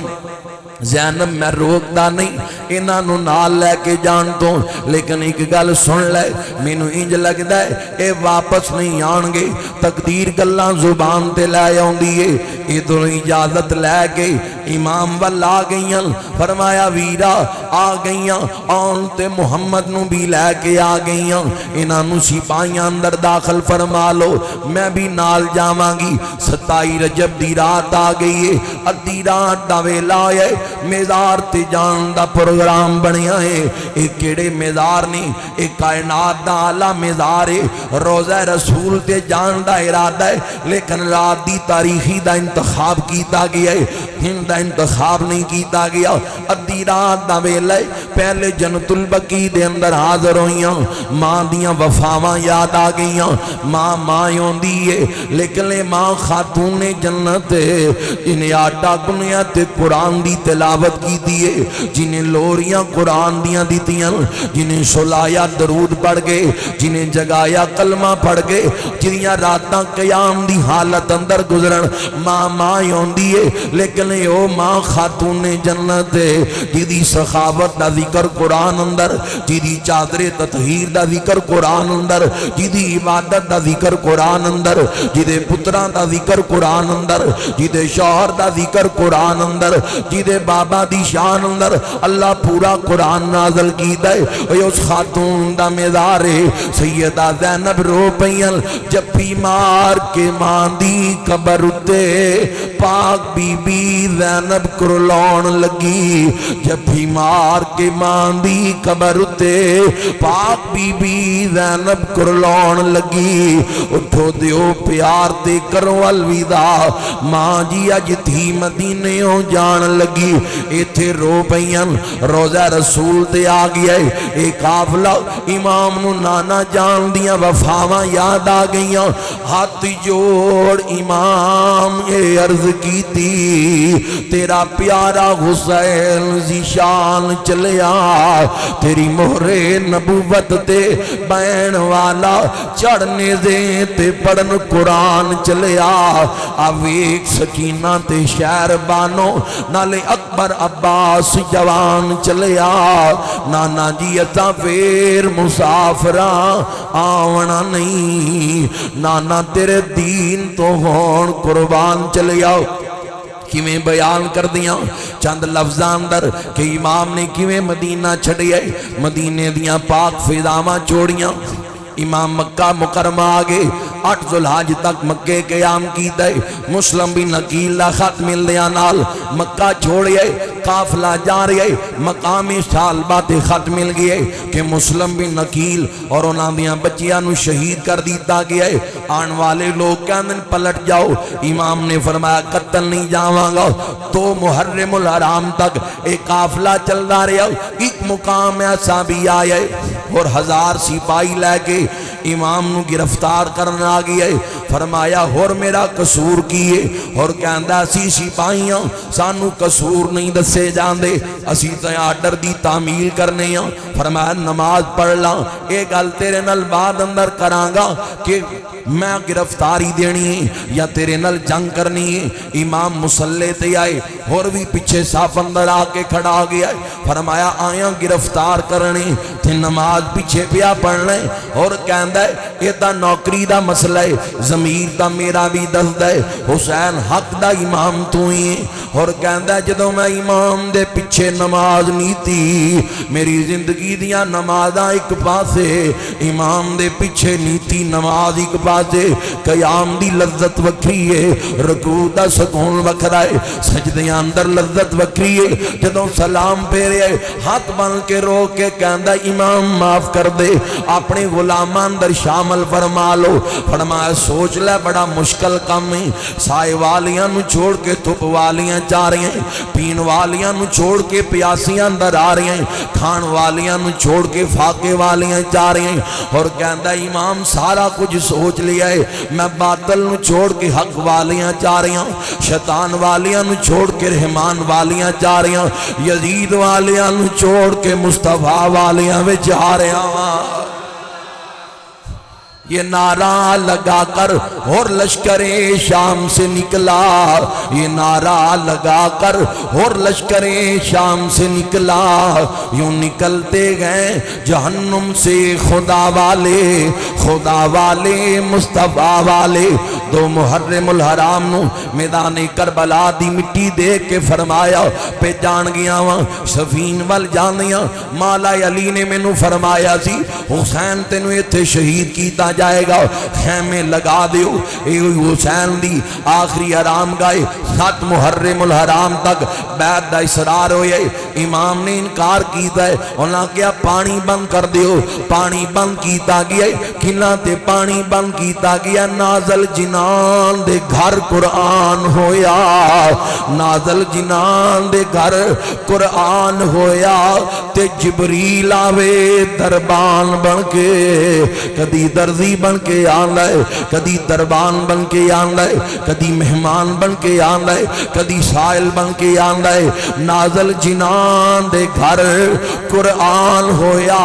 زینب میں روکتا نہیں انہاں نو نال لے کے جان تو، لیکن ایک گل سن لے مینوں انج لگدا ہے اے واپس نہیں آن گے، تقدیر گلاں زبان تے لے آوندی ہے۔ ادھر اجازت لے کے امام وال آ گئیاں، فرمایا ویرا آ گئیاں، آن تے محمد نو بھی لے کے آ گئیاں، انہاں نو سپاہیاں اندر داخل فرما لو میں بھی نال جاواں گی۔ 27 رجب دی رات آ گئی ہے، ادھی رات دا ویلا ہے، میزار تے جان دا پروگرام بنیا ہے۔ ایک کیڑے میزار نہیں، ایک کائنات دا اعلیٰ میزار ہے، روزہ رسول تے جان دا ارادہ ہے، لیکن رات دی تاریخی دا انتخاب کیتا گیا ہے، ہند دا انتخاب نہیں کیتا گیا۔ ادھی رات دا ویلا ہے، پہلے جنت البقیع دے اندر حاضر ہوئیاں، ماں دیاں وفاواں یاد آ گئیاں، ماں ہوندی ہے لیکن ماں خاتون جنت ہے، انہیں آٹا گنیا تے قرآن دی تلاوت کی دیئے، جنہیں لوریاں قرآن دیاں دیتیاں، جنہیں سلایا درود پڑھ گئے، جنہیں جگایا کلمہ پڑھ گئے، جنہیں راتاں قیام دی حالت اندر گزرن، ماں ہوندی ہے لیکن او ماں خاتون جنت ہے، جدی سخاوت دا ذکر قرآن اندر، جدی چادر تطہیر دا ذکر قرآن اندر، جدی عبادت دا ذکر قرآن اندر، جدے پتران دا ذکر قرآن اندر، جدے شوہر دا ذکر قرآن اندر، جدے بابا دی شان اندر اللہ پورا قرآن نازل کی دے۔ اس خاتون دا میزار ہے، سیدہ زینب رو پئیاں جپی مار کے ماں دی قبر اتے، پاک بی بی زینب کرلون لگی، جپی مار کے ماں دی قبر اتے، پاک بی بی زینب کرلون لگی، اٹھو دیو پیار تے کرو الوداع، ماں جی اج تھی مدینے ہو جان لگی۔ ایتھے رو پئیاں، روزہ رسول تے آ گیا ہے، ایک قافلہ امام نو نانا جان دیاں وفاواں یاد آ گئیاں، ہاتھ جوڑ امام یہ عرض کی تھی تیرا پیارا حسین ذیشان چلیا، تیری مہر نبوت تے بین والا چڑھنے دے تے پڑھن قرآن چلیا، آویک سکینہ تے شہر بانو نالے اکبر عباس جوان چلیا، نانا جی اتاں پھر مسافران آونا نہیں، نانا تیرے دین تو ہون قربان چلیا۔ کیویں بیان کر دیاں چند لفظاں اندر کہ امام نے کیویں مدینہ چھڑیا، مدینے دیاں پاک فضاواں چھوڑیاں، امام مکہ مکرمہ آگے 8 ذوالحج تک مکے قیام کیتا ہے۔ مسلم بن عقیل دا خط ملدیاں نال مکہ چھوڑے قافلہ جا رہے مقام سالبہ تے خط مل گئے کہ مسلم بن عقیل اور انہاں دیاں بچیاں نو شہید کر دیتا گیا ہے۔ آن والے لوگ کہندے پلٹ جاؤ، امام نے فرمایا قتل نہیں جاواں گا۔ تو محرم الحرام تک ایک قافلہ چلدا رہا، ایک مقام ایسا بھی آیا اور 1000 سپاہی لے کے امام نو گرفتار کرنا آ گیا ہے۔ فرمایا اور میرا قصور کیے اور کہندا اسی سپاہیاں سانو قصور نہیں دسے جاندے، اسی تے آرڈر دی تعمیل کرنے ہاں۔ فرمایا نماز پڑھ لاں، اے گل تیرے نال بعد اندر کراں گا کہ میں گرفتاری دینی ہے یا تیرے نال جنگ کرنی ہے۔ امام مصلی تے آئے اور بھی پیچھے صاف اندر آ کے کھڑا ہو گیا ہے۔ فرمایا آیاں گرفتار کرنے تے نماز پیچھے پیا پڑھنے اور کہندا ہے یہ تا نوکری دا مسئلہ ہے، ضمیر دا میرا بھی دسدا ہے حسین حق دا امام تو ہی ہے۔ اور کہندا ہے جدوں میں امام دے پیچھے نماز نہیں تھی، میری زندگی دیاں نمازاں ایک پاسے، امام دے پیچھے نہیں تھی نماز ایک پاسے، قیام دی لذت وکری ہے، رکوع دا سکون وکھرا ہے، سجدیاں اندر لذت وکری ہے۔ جدوں سلام پھیرے ہاتھ بن کے رو کے کہندا امام معاف کر دے، اپنے غلامان اندر شامل فرما لو۔ فرمایا سوچ لے بڑا مشکل کام ہے، سائے والیاں نو چھوڑ کے دھوپ والیاں جا رہی ہیں، پین والیاں نو چھوڑ کے پیاسیاں اندر آ رہی ہیں، کھان والیاں نو چھوڑ کے فاقے والیاں جا رہی ہیں۔ اور کہندا امام سارا کچھ سوچ لیا ہے، میں باطل نو چھوڑ کے حق والیاں جا رہی ہوں، شیطان والیاں نو چھوڑ کے رحمان والیاں جا رہی ہوں، یزید والیاں نو چھوڑ کے مصطفیٰ والیاں میں جا رہے ہوں۔ یہ نعرہ لگا کر اور لشکر شام سے نکلا، یہ نعرہ لگا کر اور لشکر شام سے نکلا، یوں نکلتے گئے جہنم سے خدا والے مصطفیٰ والے۔ دو محرم الحرام نو میدان کربلا دی مٹی دے کے فرمایا پہ جان گیا وہاں سفین وال جانیاں۔ مولا علی نے میں نو فرمایا سی حسین تینو ایتھے شہید کیتا جائے گا، خیمے لگا دیو۔ اے حسین دی آخری حرام گائے 7 محرم الحرام تک بیعت دا اصرار ہوئے، امام نے انکار کیتا ہے، انہاں کیا پانی بند کر دیو، پانی بند کیتا گیا، کنہ تے پانی بند کیتا گیا۔ نازل جنان دے گھر قرآن ہویا، نازل جنان دے گھر قرآن ہویا، تے جبریل آوے دربان بن کے، کدی درزی بن کے آندا ہے، کدی دربان بن کے آندا ہے، کدی مہمان بن کے آندا ہے، کدی سائل بن کے آندا ہے۔ نازل جنان دے گھر قرآن ہویا،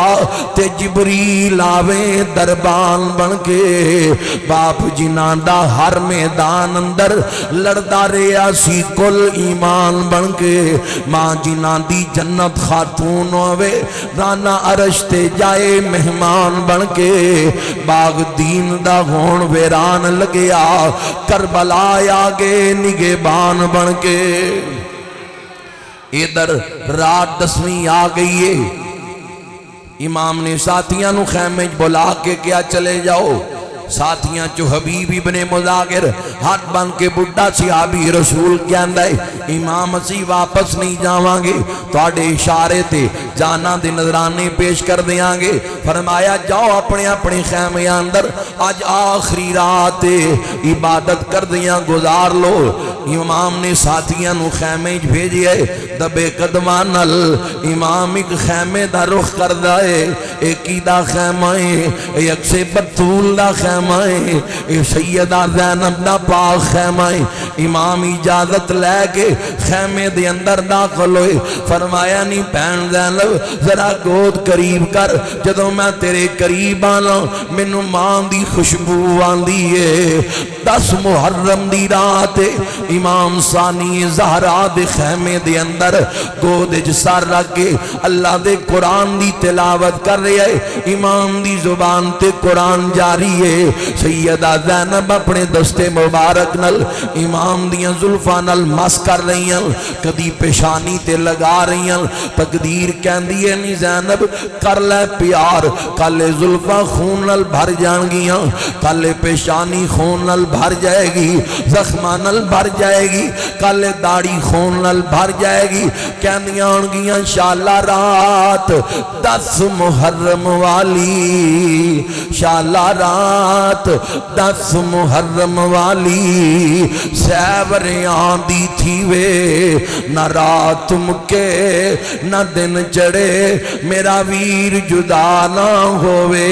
تے جبریل آوے دربان بن کے، باپ جنان دا ہر میدان اندر لڑدا رہیا سی کل ایمان بن کے، ماں جنان دی جنت خاتون ہوئے رانا عرش تے جائے مہمان بن کے، باغ دین دا ہون ویران لگیا کربلا آگے نگہبان بن کے۔ ادھر رات 10ویں آ گئی ہے، امام نے ساتھیاں نو خیمے بلا کے کیا چلے جاؤ، ساتھیاں چو حبیب ابن مذاکر ہاتھ بن کے بڑھا صحابی رسول کیا اندائی امام اسی واپس نہیں جاواں گے، توڑے اشارے تے جانا دے نظرانے پیش کر دیاں گے۔ فرمایا جاؤ اپنے اپنے خیمے اندر، آج آخری رات عبادت کر دیاں گزار لو۔ امام نے ساتھیاں نو خیمے بھیجی ہے، دبے قدمان نل امام ایک خیمے دا رخ کر دائے، ایک ہی دا خیمہ ہے، ایک سے بطول دا خیمہ ہے، اے سیدہ زینب دا پاک خیمہ ہے۔ امام اجازت لے کے خیمے دے اندر داخل ہوئے، فرمایا نہیں پہن زینب ذرا گود قریب کر، جدوں میں تیرے قریب آنا مینوں ماں دی خوشبو آندی ہے۔ 10 محرم دی رات امام ثانی زہرا دے خیمے دے اندر گود وچ سر رکھ کے اللہ دے قرآن دی تلاوت کر رہے ہے، امام دی زبان تے قرآن جاری ہے۔ سیدہ زینب اپنے دستے مبارک نل امام دیاں زلفاں نل مس کر رہی ہیں، کدی پیشانی تے لگا رہی ہیں۔ تقدیر کہندی ہے نی زینب کر لے پیار، کالے زلفاں خون نل بھر جان گیاں، کالے پیشانی خون نل بھر جائے گی، زخماں نل بھر جائے گی، کالے داڑھی خون نل بھر جائے گی۔ کہندیاں ہون گیاں شالا رات 10 محرم والی، شالا رات 10 محرم والی، سیوریاں دی تھی وے نہ رات مکے نہ دن چڑھے، میرا ویر جدا نہ ہوئے۔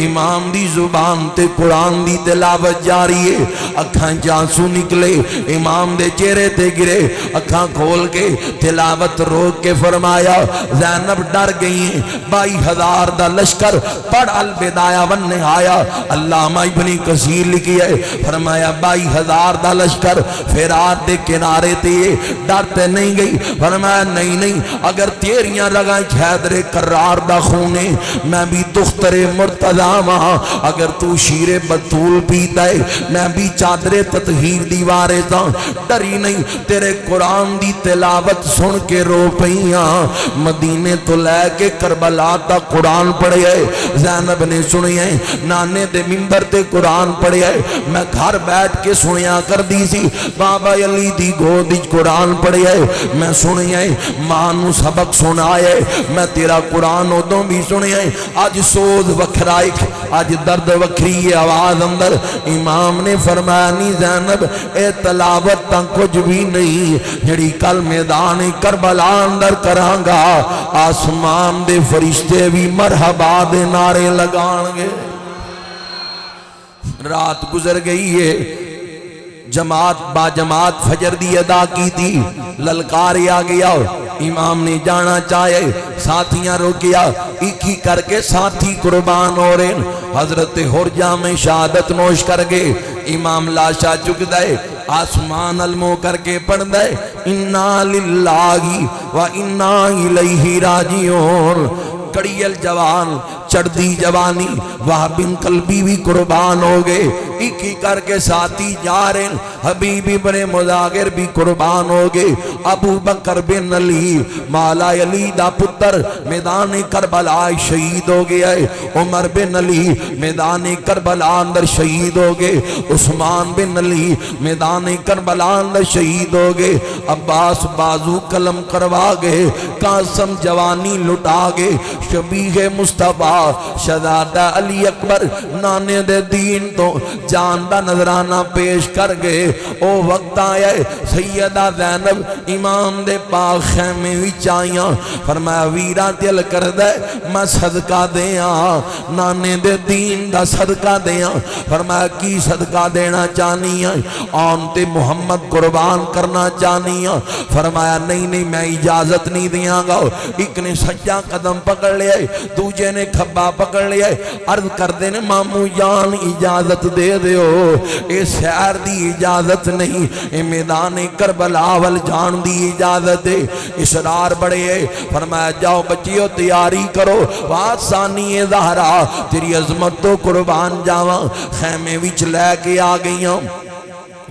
امام دی زبان تے قرآن دی تلاوت جاری ہے، اکھاں جانسو نکلے امام دے چہرے تے گرے، اکھاں کھول کے تلاوت روک کے فرمایا زینب ڈر گئی ہیں۔ 22,000 دا لشکر پڑھ البدایہ والنہایہ، علامہ ابن کثیر لکھی ہے، فرمایا 22,000 دا لشکر فرات دے کنارے تے ڈرتے نہیں گئی۔ فرمایا نہیں اگر تیریاں رگاں حیدر کرار دا خونے میں بھی دختر مرتضیٰ ماں، اگر تو شیر بطول پیتا ہے میں بھی چادر تطہیر دیوارے تا، ڈری نہیں تیرے قرآن دی تلاوت سن کے رو پئیاں۔ مدینے تو لے کے کربلا تا قرآن پڑھے ہے، زینب نے سنی ہے، نانے دے منبر تے قرآن پڑھے ہے، میں گھر بیٹھ کے سنیا کر دی سی، بابا علی دی گود وچ قرآن پڑھے ہے، میں سنی ہے، ماں نو سبق سنائے، میں تیرا قرآن ادوں بھی سنی ہے۔ آج سوز وکھرائی، آج درد وکھری آواز اندر۔ امام نے فرمایا نہیں زینب اے تلاوت تا کچھ بھی نہیں جڑی کل میدان کربلا اندر کرانگا، آسمان دے فرشتے بھی مرحبا دے نعرے لگان گے۔ رات گزر گئی ہے، جماعت با جماعت فجر دی ادا کی تھی، للکار آ گیا، امام نے جانا چاہے، ساتھیاں روکیا، ایک ہی کر کے ساتھی قربان ہو رہے۔ حضرت حرجہ میں شہادت نوش کر گئے، امام لاشا چک دائے، آسمان علمو کر کے پڑھ دائے، انا للہ و انا الیہ راجعون۔ کڑیل جوان چڑھ دی جوانی وہ بن قلبی بھی قربان ہو گئے، ایک ہی کر کے ساتھی جا رہے ہیں، حبیب ابن مظاہر بھی قربان ہو گئے، ابو بکر بن علی مولا علی دا پتر میدان کربلا شہید ہو گیا ہے، عمر بن علی میدان کربلا اندر شہید ہو گئے، عثمان بن علی میدان کربلا اندر شہید ہو گئے، عباس بازو قلم کروا گئے، قاسم جوانی لٹا گئے، شبیہ مصطفیٰ شہزادہ علی اکبر نانے دے دین تو جان دا نظرانہ پیش کر گئے۔ او وقت آیا ہے سیدہ زینب امام دے پاک خیمے وچ آئیاں، فرمایا ویرہ دل کر دے میں صدقہ دیاں، نانے دے دین دا صدقہ دیاں۔ فرمایا کی صدقہ دینا چاہنی ہیں؟ آن تے محمد قربان کرنا چاہنی ہیں؟ فرمایا نہیں میں اجازت نہیں دیاں گا۔ ایک نے سجا قدم پکڑ لیا، دوجے نے کھبا پکڑ لیا، عرض کر دینے مامو جان اجازت دے دیو، اے سیر دی اجازت نہیں، اے میدان کربلا وال جان دی اجازت دے۔ اسرار بڑے ہے، فرمایا جاؤ بچیو تیاری کرو، وات ثانی زہرا تیری عظمت تو قربان جاواں۔ خیمے وچ لے کے آ گئیاں،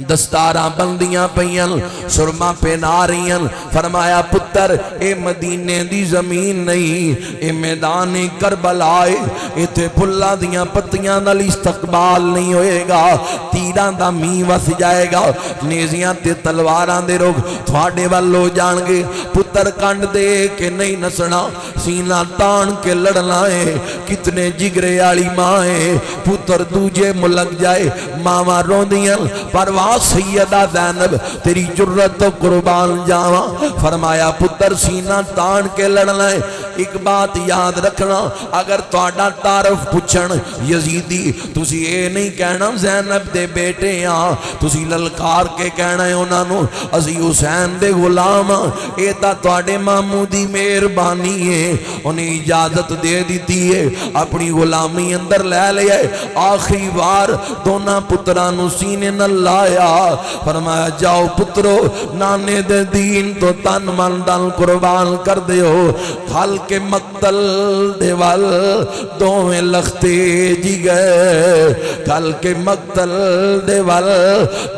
دستاراں بندیاں پئیاں، سرما پہنا رہیاں۔ فرمایا پتر اے مدینے دی زمین نہیں، اے میدان کربلا ہے، ایتھے پھلا دیاں پتیاں نال استقبال نہیں ہوئے گا، تیراں دا می وس جائے گا، نیزیاں تے تلواراں دے روگ تھوڑے وال ہو جان گے۔ پتر کنڈ دے کے نہیں نسنا، سینہ تان کے لڑنا ہے، کتنے جگرے آلی ماں ہے، پتر دوجے ملک جائے، ماما رو دیاں پرواز سیدہ زینب تیری جرت تو قربان جاواں۔ فرمایا پتر سینہ تان کے لڑنا ہے، ایک بات یاد رکھنا، اگر تہاڈا تعارف پوچھن یزیدی تسی اے نہیں کہنا زینب دے بیٹے ہاں، تسی للکار کے کہنا ہے انہاں نو اسی حسین دے غلام ہاں، اے تا تہاڈے ماموں دی مہربانی ہے، انہیں اجازت دے دیتی ہے، اپنی غلامی اندر لے لیا ہے۔ آخری بار دونوں پترانو سینے نہ لایا، فرمایا جاؤ پترو نانے دے دین تو تن من دل قربان کر دیو، کھل کے مقتل دے وال دوویں لختے جی گئے، کھل کے مقتل دے وال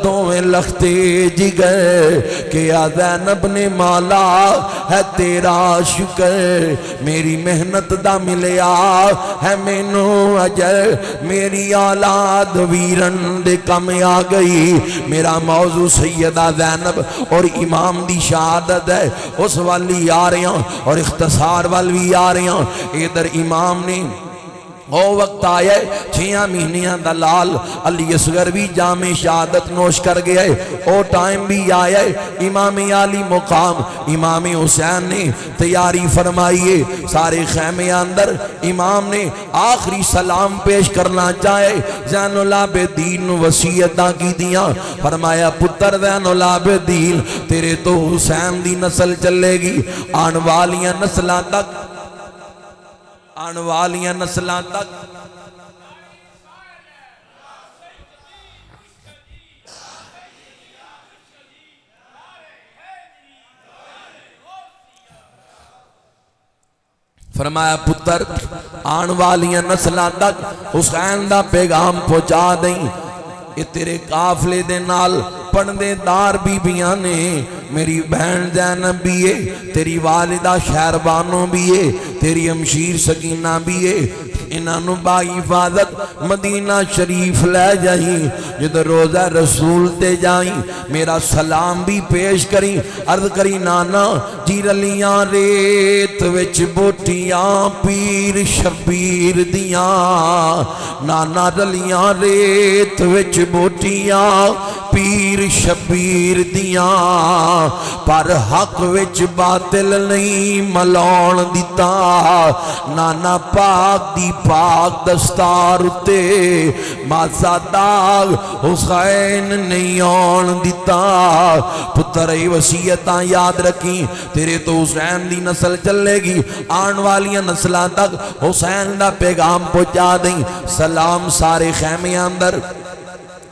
دوویں لختے جی گئے کہ یا زینب نے مالا ہے تیرا شکر، میری محنت دا ملیا ہے مینو اجر، میری اولاد ویرن دے کم آ گئی۔ میرا موضوع سیدہ زینب اور امام دی شہادت ہے، اس والی آ رہے ہیں اور اختصار والی آ رہے ہیں۔ ادھر امام نے وہ وقت آیا ہے 6 مہینیاں دا لال علی اصغر بھی جام شہادت نوش کر گیا ہے، وہ ٹائم بھی آیا ہے امام علی مقام امام حسین نے تیاری فرمائیے، سارے خیمے اندر امام نے آخری سلام پیش کرنا چاہے، زین العابدین وصیتاں کی دیاں، فرمایا پتر زین العابدین تیرے تو حسین دی نسل چلے گی، آن والیاں نسلاں تک، آن والیاں نسلاں تک۔ فرمایا پتر آن والیاں نسلاں تک حسین دا پیغام پہنچا دیں، یہ تیرے قافلے دے نال پڑھنے دار بی بیاں نے، میری بہن زینب بھی ہے، تیری والدہ شہربانوں بھی ہے، تیری امشیر سکینہ بھی ہے، انہاں نو با حفاظت مدینہ شریف لے جائیں، جدھر روزہ رسول تے جائیں، میرا سلام بھی پیش کریں، عرض کری نانا جی رلیاں ریت وچ بوٹیاں پیر شبیر دیاں، نانا رلیاں ریت وچ بوٹیاں پیر شبیر دیاں، پر حق وچ باطل نہیں ملاؤن دیتا، نانا پاک دی پاک دستار اتے ماسا داغ حسین نہیں آن دیتا۔ پتر ای وصیتاں یاد رکھیں، تیرے تو حسین دی نسل چلے گی، آن والیاں نسلاں تک حسین دا پیغام پہنچا دیں۔ سلام سارے خیمے اندر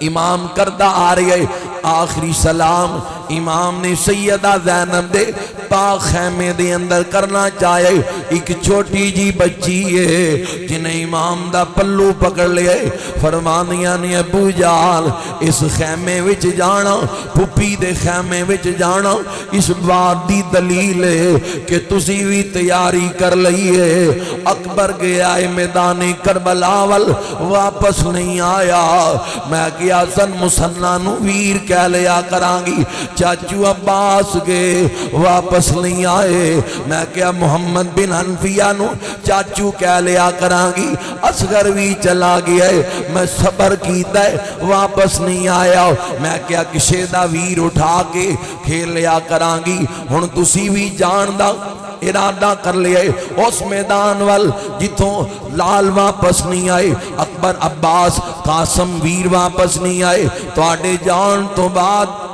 امام کردہ آ رہی ہے، آخری سلام امام نے سیدہ زینب دے پاک خیمے دے اندر کرنا چاہے، ایک چھوٹی جی بچی ہے جنہیں امام دا پلو پکڑ لیا، فرمانیاں نے ابو جال اس خیمے وچ جانا، پھپھی دے خیمے وچ جانا، اس بات دی دلیل ہے کہ تسی بھی تیاری کر لئیے۔ اکبر گیا ہے میدان کربلا وال واپس نہیں آیا، میں کیا سن مسنہ نو ویر کہہ لیا کرانگی، چاچو عباس گئے واپس نہیں آئے، میں کیا محمد بن حنفیہ نو چاچو کہہ لیا کرانگی، اصغر بھی چلا گیا ہے، میں صبر کیتا ہے واپس نہیں آیا، میں کیا کشے دا ویر اٹھا کے کھیل لیا کرانگی، ہن تسی بھی جان دا ارادہ کر لیا ہے اس میدان وال جتوں لال واپس نہیں آئے، اکبر عباس قاسم ویر واپس نہیں آئے، تو آڈے جان تو بعد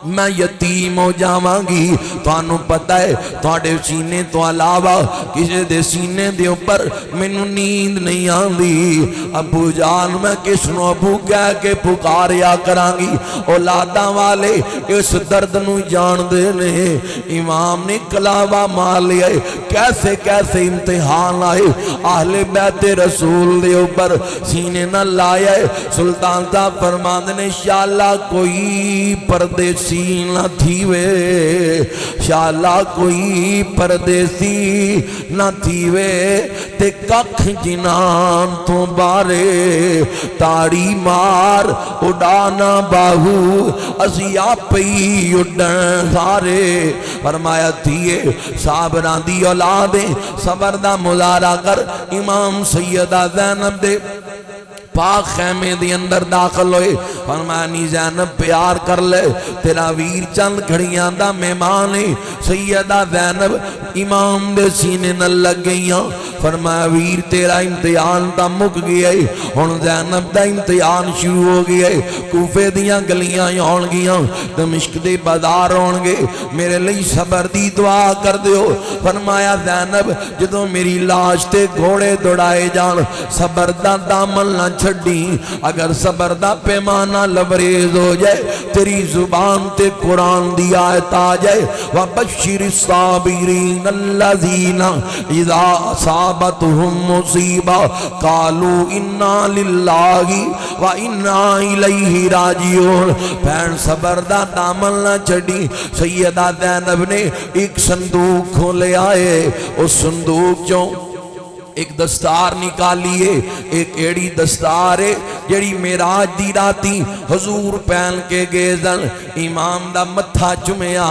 میں یتیم ہو جاوانگی، تو انہوں پتہ ہے تو آڈے سینے تو علاوہ کسی دے سینے دے اوپر منو نیند نہیں آندی، ابو جان میں کس نو ابو کہہ کے پکاریا کرانگی، اولاداں والے اس درد نو جان دینے۔ امام نے کلاوہ مار لیا ہے، کیسے کیسے امتحان آئے، اہل بیت رسول دے اوپر سینے نہ لایا ہے۔ سلطان صاحب فرمان نے شاءاللہ کوئی پردیسی نہ تھیوے، شاءاللہ کوئی پردیسی نہ تھیوے، تے ککھ جنان تو بارے تاڑی مار اڈانا باہو اسی آپی اڈن سارے۔ فرمایا تھیے صابران دی اولادیں صبر دا مظاہرہ کر، امام سیدہ زینب دے پاک خیمے دی اندر داخل ہوئے، فرمایا نی زینب پیار کر لے، تیرا ویر چند گھڑیاں دا مہمان ہے۔ سیدہ زینب امام دے سینے نہ لگ گئیاں، فرمایا ویر تیرا امتحان تا مک گیا ہے، ہن زینب دا امتحان شروع ہو گیا ہے۔ کوفے دیاں گلیاں ہون گیاں، دمشق دے بازار ہون گے، میرے لئی صبر دی دعا کر دیو۔ فرمایا زینب جدوں میری لاش تے گھوڑے دوڑائے جان، صبر دا دامن نہ چھڑی، اگر صبر دا پیمانہ لبریز ہو جائے، تیری زبان تے قرآن دی آیت آ جائے، وَبَشِّرِ الصَّابِرِينَ الَّذِينَ اِذَا أَصَابَتْهُمْ مُصِيبَةٌ قَالُوا إِنَّا لِلَّهِ وَإِنَّا إِلَيْهِ راجعون۔ بہن صبر دا دامن نہ چھڑی۔ سیدہ زینب نے ایک صندوق کھولے آئے، اس صندوق چوں ایک دستار نکالیے، ایک ایڑی دستار ہے جڑی معراج دی راتی حضور پہن کے گیزن، امام دا متھا چمیا،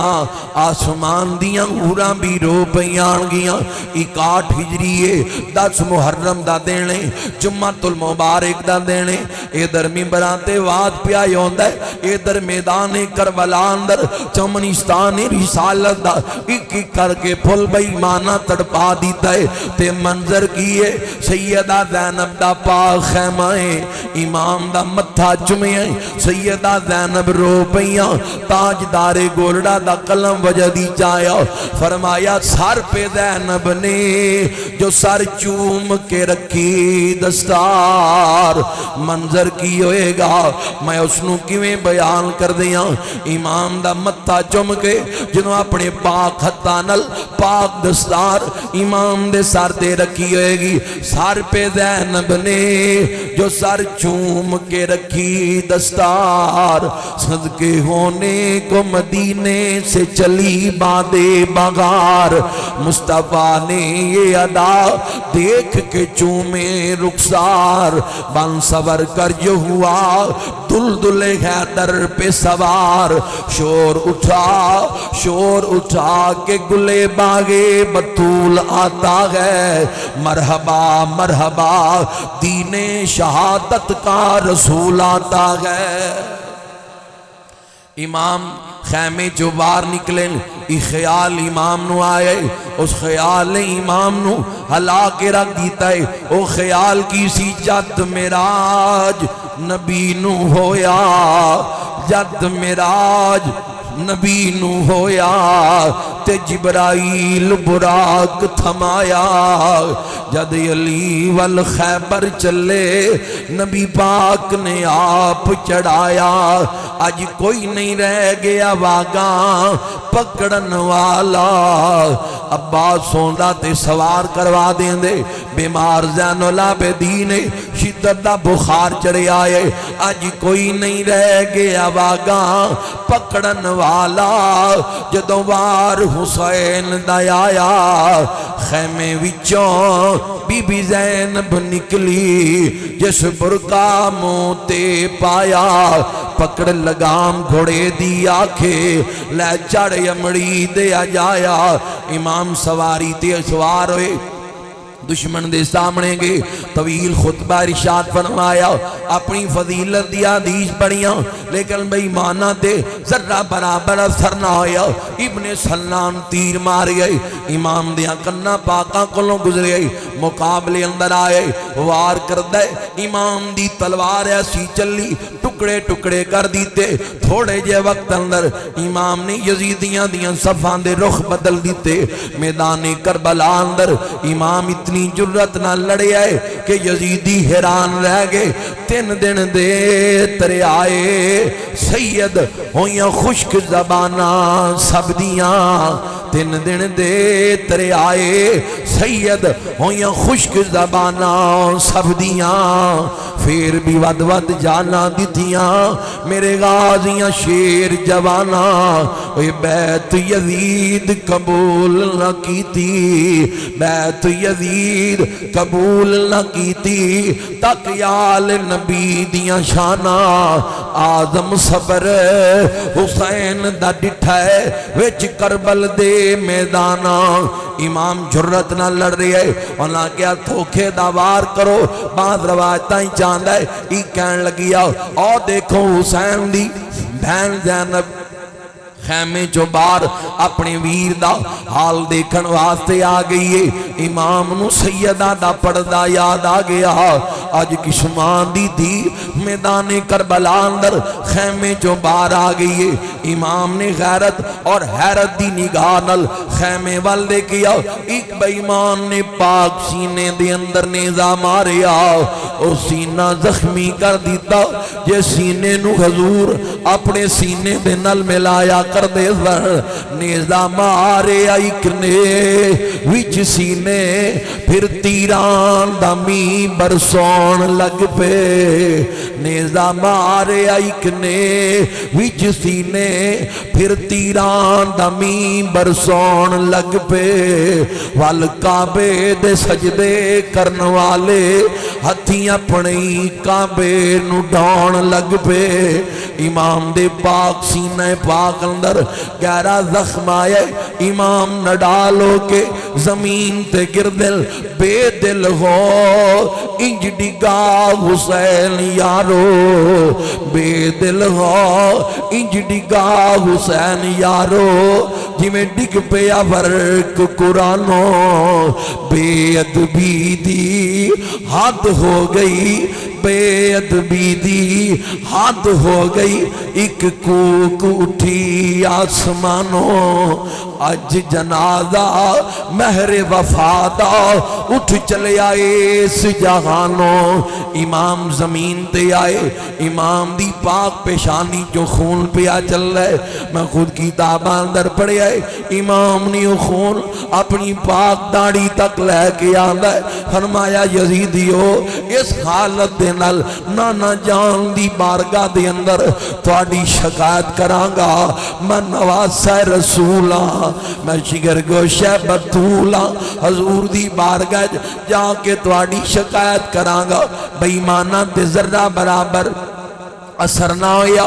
آسمان دیاں اوراں بھی رو پیان گیاں۔ 61 ہجریے 10 محرم دا دینے، جمعۃ المبارک دا دینے، ادھر ممبراں تے وعد پیا یوندا ہے، ادھر میدان کربلا اندر چمنستان رسالت دا ایک ایک کر کے پھل بے ایمانہ تڑپا دیتا ہے، تے منظر کیے سیدہ زینب دا پاک خیمہ ہے، امام دا متھا چمیا، سیدہ زینب رو پیاں، تاجدار گولڈا دا قلم وجدی چایا، فرمایا سر پہ زینب نے جو سر چوم کے رکھی دستار، منظر کی ہوئے گا میں اسنو کیویں بیان کر دیاں۔ امام دا متھا چم کے جنہوں اپنے پاک ہتھانل پاک دستار امام دے سر دے رکھی ہوئے گی، سر پہ زینب نے جو سر چوم کے رکھی دستار، صدقے ہونے کو مدینے سے چلی بادے بغار، مصطفیٰ نے یہ ادا دیکھ کے چومے رخسار، بن سور کر جو ہوا دلدل حیدر پہ سوار، شور اٹھا کہ گلے باغے بطول آتا ہے، مرحبا مرحبا دین شہادت کا رسول آتا ہے۔ امام خیمے جو بار نکلیں، ایک خیال امام نو آئے، اس خیال نے امام نو ہلا کے رکھ دیتا ہے، او خیال کی سی جد معراج نبی نو ہویا، جد معراج نبی نو ہویا، تے جبرائیل براق تھمایا، جد علی والخیبر چلے نبی پاک نے آپ چڑھایا، آج کوئی نہیں رہ گیا واگاں پکڑن والا، عباس سوندا تے سوار کروا دیں دے، بیمار زین العابدین شدت دا بخار چڑھے آئے، آج کوئی نہیں رہ گیا واگاں پکڑن والا، جدوں وار حسین دا آیا، خیمے وچوں بی بی زینب نکلی، جس برقع موتے پایا، پکڑ لگام گھوڑے دی آکھے، لے چڑھ امڑی دے آجایا، امام سواری تے سوار ہوئے، دشمن دے سامنے گے، طویل خطبہ ارشاد فرمایا، اپنی فضیلت دیا حدیث پڑھیاں، لیکن بے ایمانہ تے ذرہ برابر اثر نہ ہویا، ابن سلام تیر مار گئے، امام دیا کنہ پاکاں کلوں گزر گئے، مقابلے اندر آئے، وار کردے، امام دی تلوار ایسی چلی، ٹکڑے ٹکڑے کر دیتے، تھوڑے جے وقت اندر امام نے یزیدیاں دیاں صفان دے رخ بدل دیتے، میدان کربلا اندر امام اتنی جرت نہ لڑے آئے کہ یزیدی حیران رہ گئے، 3 دن دے ترے آئے، سید ہویاں خشک زبانہ سب دیاں، 3 دن دے ترے آئے، سید ہویاں خشک زبانہ سب دیاں، پھر بھی ود ود جانا دیتیاں، میرے غازیاں شیر جوانا، اے بیت یزید قبول نہ کیتی، بیت یزید قبول نہ کیتی، تک یال نبی دیاں شانہ آدم صبر حسین دا ڈٹھا ہے وچ کربل دے میدانا امام جرت نہ لڑ رہی ہے انہاں کیا دھوکے دا وار کرو بعض روایتاں چاندہ ہے ای کہن لگیا اور دیکھو حسین دی بہن زینب خیمے جو بار اپنے ویر دا حال دیکھن واسطے آ گئی ہے امام نو سیدہ دا پردہ یاد آ گیا آج کشمان دی دی میدان کربلا اندر خیمے جو بار آ گئی ہے امام نے غیرت اور حیرت دی نگاہ نل خیمے والدے کیا ایک بے ایمان نے پاک سینے دے اندر نیزہ ماریا اور سینہ زخمی کر دیتا جے سینے نو حضور اپنے سینے دے نل ملایا کر دے ذر نیزہ مارے ایک نے وچ سینے پھر تیران دمی برسون لگ پے نیزہ مارے ایک نے وچ سینے پھر تیران دمی برسون لگ پے والکعبے دے سجدے کرن والے ہتھی اپنی کعبے نو ڈان لگ پے امام دے پاک سینہ پاک اندر گہرا زخم آئے امام نہ ڈالو کے زمین تے گر دل بے دل ہو انج ڈگا حسین یارو بے دل ہو انج ڈگا حسین یارو جی میں ڈگ پیا ورک قرآنوں بے ادبی دی حد ہو گئی بے ادبی دی حد ہو گئی ایک کوک اٹھی آسمانوں اج جنازہ مہر وفادہ اٹھ چلے آئے اس جہانوں امام زمین تے آئے امام دی پاک پیشانی جو خون پیا چل رہے میں خود کتاب اندر پڑھے آئے امام نے خون اپنی پاک داڑھی تک لے کے آندہ ہے فرمایا یزیدیو اس حالت دے نل نانا جان دی بارگاہ دے اندر تواڈی شکایت کرانگا میں نواسہ رسولہ میں شگر گوشہ بطولہ حضور دی بارگاہ جا کے تواڈی شکایت کرانگا بے ایمانہ دے ذرہ برابر اثر نہ ہویا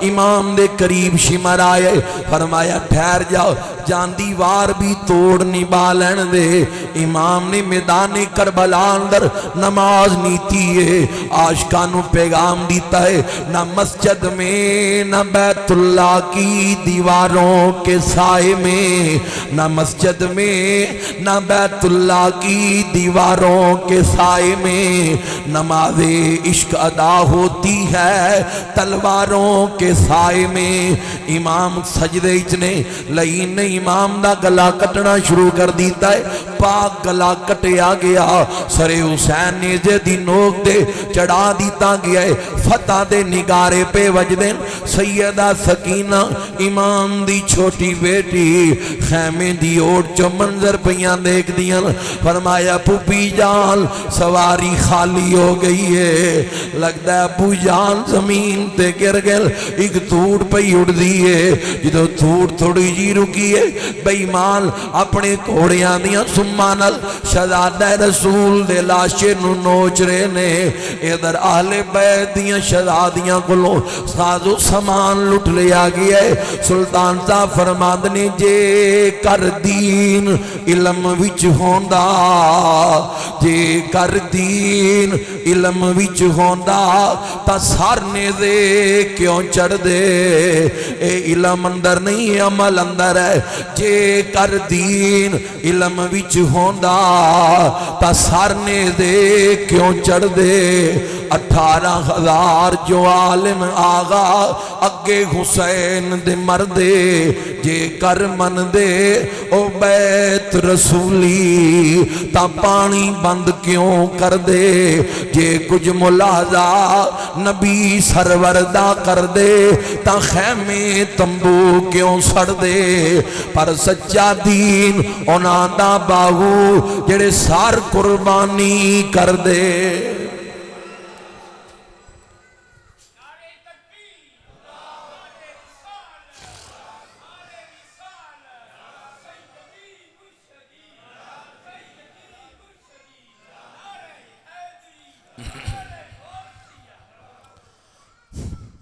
امام دے قریب شمر آئے فرمایا ٹھہر جاؤ جان دیوار بھی توڑ نبا لین دے امام نے میدان کربلا اندر نماز نیتی ہے عاشقانو پیغام دیتا ہے نہ مسجد میں نہ بیت اللہ کی دیواروں کے سائے میں نہ مسجد میں نہ بیت اللہ کی دیواروں کے سائے میں نماز عشق ادا ہوتی ہے تلواروں کے سائے میں امام سجدے اچنے لئین نے امام دا گلا کٹنا شروع کر دیتا ہے پاک گلا کٹے آ گیا سر حسین نیزے دی نوک دے چڑھا دیتا گیا ہے فتح دے نگارے پہ وجدین سیدہ سکینہ امام دی چھوٹی بیٹی خیمے دی اوٹ جو منظر پیاں دیکھ دیاں فرمایا پوپی جان سواری خالی ہو گئی ہے لگتا ہے پو جان زمین تے گر گل ایک تھوڑ پہ اڑ دیئے جدو تھوڑ تھوڑی جی رکی ہے بے ایمان اپنے کوڑیاں دیاں سمانل شہزادہ رسول دے لاشے نو نوچ رہے نے ادھر اہل بیت دیاں شہزادیاں کلوں ساز و سامان لٹ لیا گیا ہے سلطان صاحب فرماد نے جے کر دین علم وچ ہوندا جے کر دین علم وچ ہوندا تا سارنے دے کیوں چڑھ دے اے علم اندر نہیں عمل اندر ہے جے کر دین علم وچ ہوندا تا سارنے دے کیوں چڑھ دے 18,000 جو عالم آغا اگے حسین دے مردے جے کر من دے او بیت رسولی تا پانی بند کیوں کر دے جے کچھ ملاحظہ نبی سروردہ کر دے تا خیمے تمبو کیوں سڑ دے پر سچا دین اونا دا باہو جڑے سار قربانی کر دے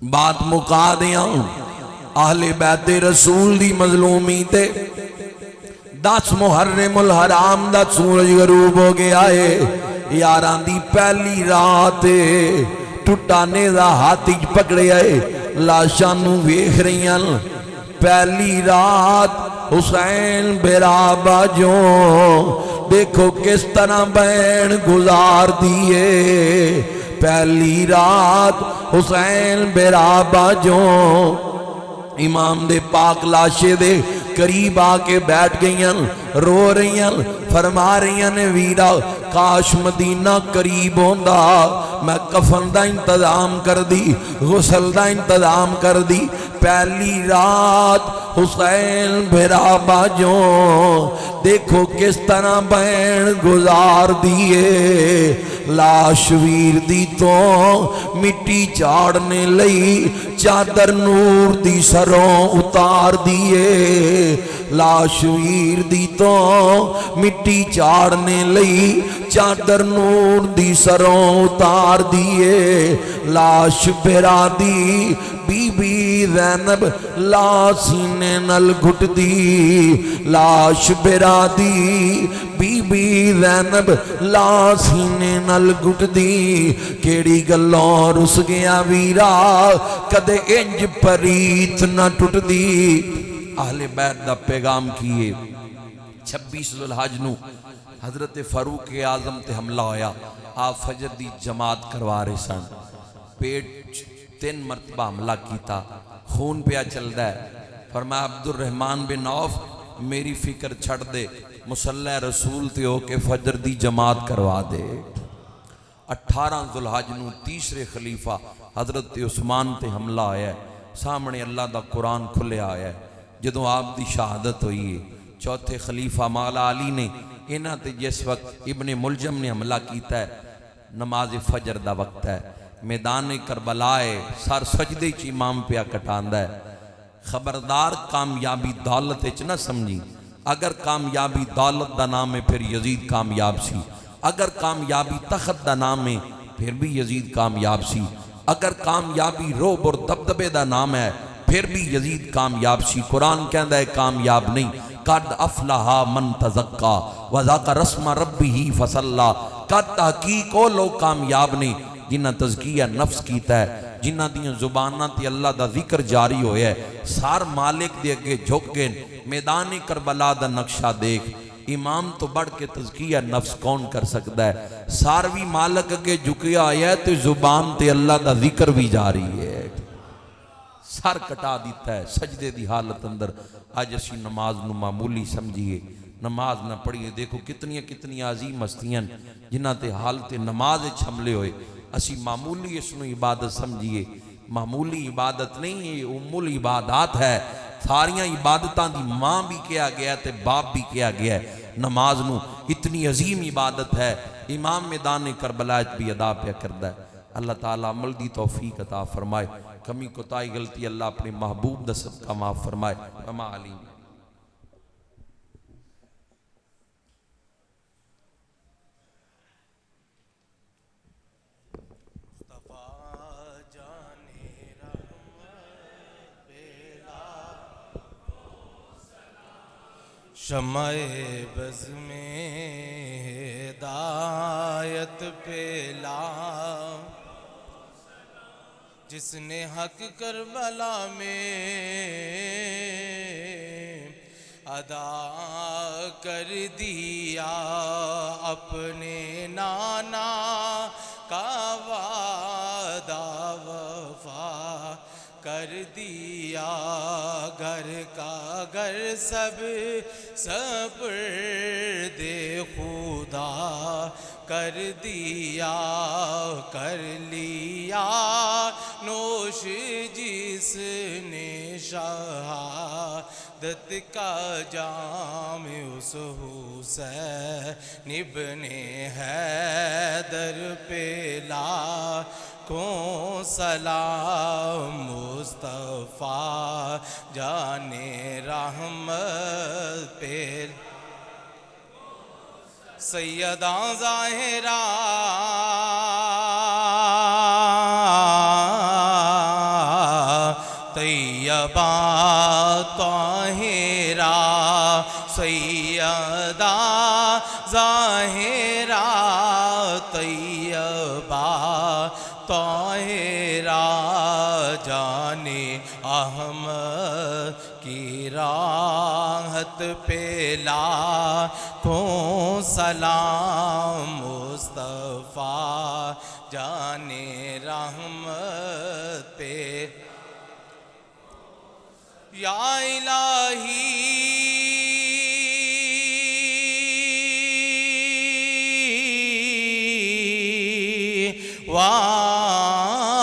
بات مکا دیاں اہل بیت رسول دی مظلومی تے 10 محرم الحرام دا سورج غروب ہو گیا ہے یاران دی پہلی رات ٹوٹانے دا ہاتھی پکڑے آئے لاشاں نو ویکھ رہیاں پہلی رات حسین بیرابا جو دیکھو کس طرح بین گزار دیے پہلی رات حسین بیرابا جو امام دے پاک لاشے دے قریب آ کے بیٹھ گئیاں رو رہیاں فرما رہیاں نے ویرا کاش مدینہ قریب ہوندا میں کفن دا انتظام کر دی غسل دا انتظام کر دی پہلی رات حسین بھرابا جو دیکھو کس طرح بین گزار دیے لاش ویر دی تو مٹی چاڑنے لئی چادر نور دی سروں اتار دیے لاش ویر دی تو مٹی چاڑنے لئی چادر نور دی سروں اتار دیے لاش بھرا دی بی بی زینب لا سینے نل گھٹ دی لاش بھرا دی بی بی زینب لا سینے نل گھٹ دی کیڑی گلوں رس گیا ویرا کدے انج پریت نہ ٹوٹ دی اہل بیت دا پیغام کیے 26 ذوالحج نو حضرت فاروق اعظم تے حملہ ہویا آپ فجر دی جماعت کروا رہے سن پیٹ 3 مرتبہ حملہ کیتا خون پیا چل دا ہے فرمایا عبد الرحمن بن عوف میری فکر چھڑ دے مصلی رسول تے ہو کے فجر دی جماعت کروا دے 18 ذوالحج نو تیسرے خلیفہ حضرت عثمان تے حملہ آیا ہے سامنے اللہ دا قرآن کھلے آیا ہے جدوں آپ دی شہادت ہوئی ہے چوتھے خلیفہ مولا علی نے انہاں تے جس وقت ابن ملجم نے حملہ کیتا ہے نماز فجر دا وقت ہے میدان کربلا سر سجدے چ امام پیا کٹاندا ہے خبردار کامیابی دولت وچ نہ سمجھی اگر کامیابی دولت دا نام ہے پھر یزید کامیاب سی اگر کامیابی تخت دا نام ہے پھر بھی یزید کامیاب سی اگر کامیابی روب اور دبدبے دا نام ہے پھر بھی یزید کامیاب سی قرآن کہندا ہے کامیاب نہیں قد افلحا من تزکا وذاکر اسم ربہ فصلی قد تحقیق وہ لوگ کامیاب نہیں جنہ تزکیہ نفس کیتا ہے جنہ دیاں زبانہ تے اللہ دا ذکر جاری ہویا ہے سار مالک دے اگے جھک گئے میدان کربلا دا نقشہ دیکھ امام تو بڑھ کے تزکیہ نفس کون کر سکتا ہے ساروی مالک اگے جھکیا آیا ہے تو زبان تے اللہ دا ذکر بھی جاری ہے سر کٹا دیتا ہے سجدے دی حالت اندر آج اسی نماز نو معمولی سمجھئے نماز نہ پڑھئے دیکھو کتنی عظیم ہستیاں جنہ تے حالت نماز حملے ہوئے اسی معمولی اس نو عبادت سمجھئے معمولی عبادت نہیں ہے ام العبادات ہے ساریاں عبادتاں دی ماں بھی کیا گیا تے باپ بھی کیا گیا ہے نماز نو اتنی عظیم عبادت ہے امام میدان کربلا بھی ادا پیا کردا ہے اللہ تعالیٰ عمل دی توفیق عطا فرمائے کمی کوتاہی غلطی اللہ اپنے محبوب دا صدقہ معاف فرمائے وما علیم شمع بز میں ہدایت پیلا جس نے حق کربلا میں ادا کر دیا اپنے نانا کا وعدہ وفا کر دیا گھر کا گھر سب سپرد خدا کر دیا کر لیا نوش جس نے شہادت کا جام اس حسین ابن حیدر پیلا کون سلام مصطفیٰ جان رحمت پہ سیدہ ظاہرہ طیبہ طاہرہ سیدہ ظاہرہ طیبہ طاہرہ جانے احمد کی راحت پہ لاکھوں سلام مصطفیٰ جانے رحمت پہ یا الہی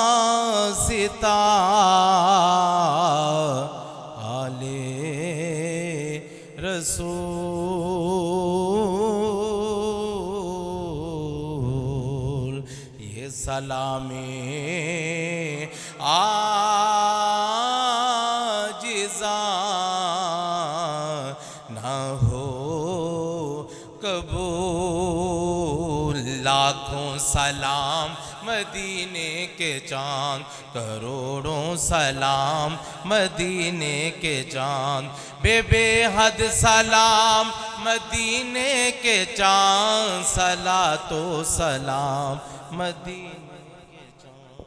واسطہ آل رسول یہ سلام نہ ہو قبول لاکھوں سلام مدینے کے چاند کروڑوں سلام مدینے کے چاند بے حد سلام مدینے کے چاند صلاۃ و سلام مدینے کے چاند.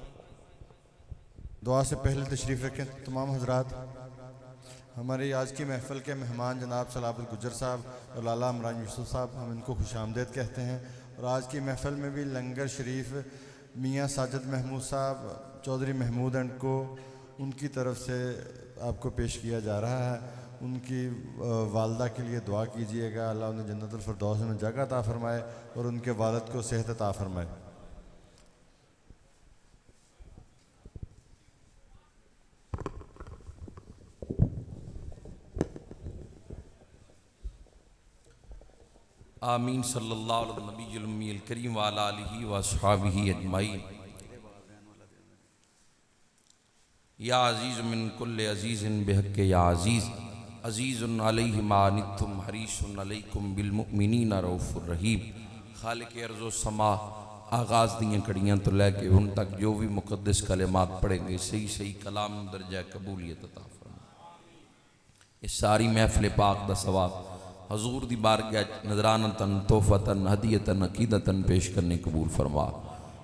دعا سے پہلے تشریف رکھیں تمام حضرات. ہماری آج کی محفل کے مہمان جناب صلاح الگجر صاحب اور لالا عمران یوسف صاحب، ہم ان کو خوش آمدید کہتے ہیں. اور آج کی محفل میں بھی لنگر شریف میاں ساجد محمود صاحب چودھری محمود اینڈ کو ان کی طرف سے آپ کو پیش کیا جا رہا ہے. ان کی والدہ کے لیے دعا کیجئے گا، اللہ انہیں جنت الفردوس میں جگہ عطا فرمائے اور ان کے والد کو صحت عطا فرمائے. آمین صلی اللہ علیہ النبی الامی الکریم وعلی آلہ واصحابہ اجمعین. یا عزیز من کل عزیز بحق یا عزیز عزیز علیہ ما عنتم حریص علیکم بالمؤمنین رؤوف الرحیم. خالق ارض و سما آغاز دیاں کڑیاں تو لے کے ان تک جو بھی مقدس کلمات پڑھیں گے صحیح صحیح کلام درجہ قبولیت عطا فرما. اس ساری محفل پاک دا ثواب حضور دی بارگاہ نذرانتاً تحفتاً ہدیتاً عقیدتاً پیش کرنے قبول فرما.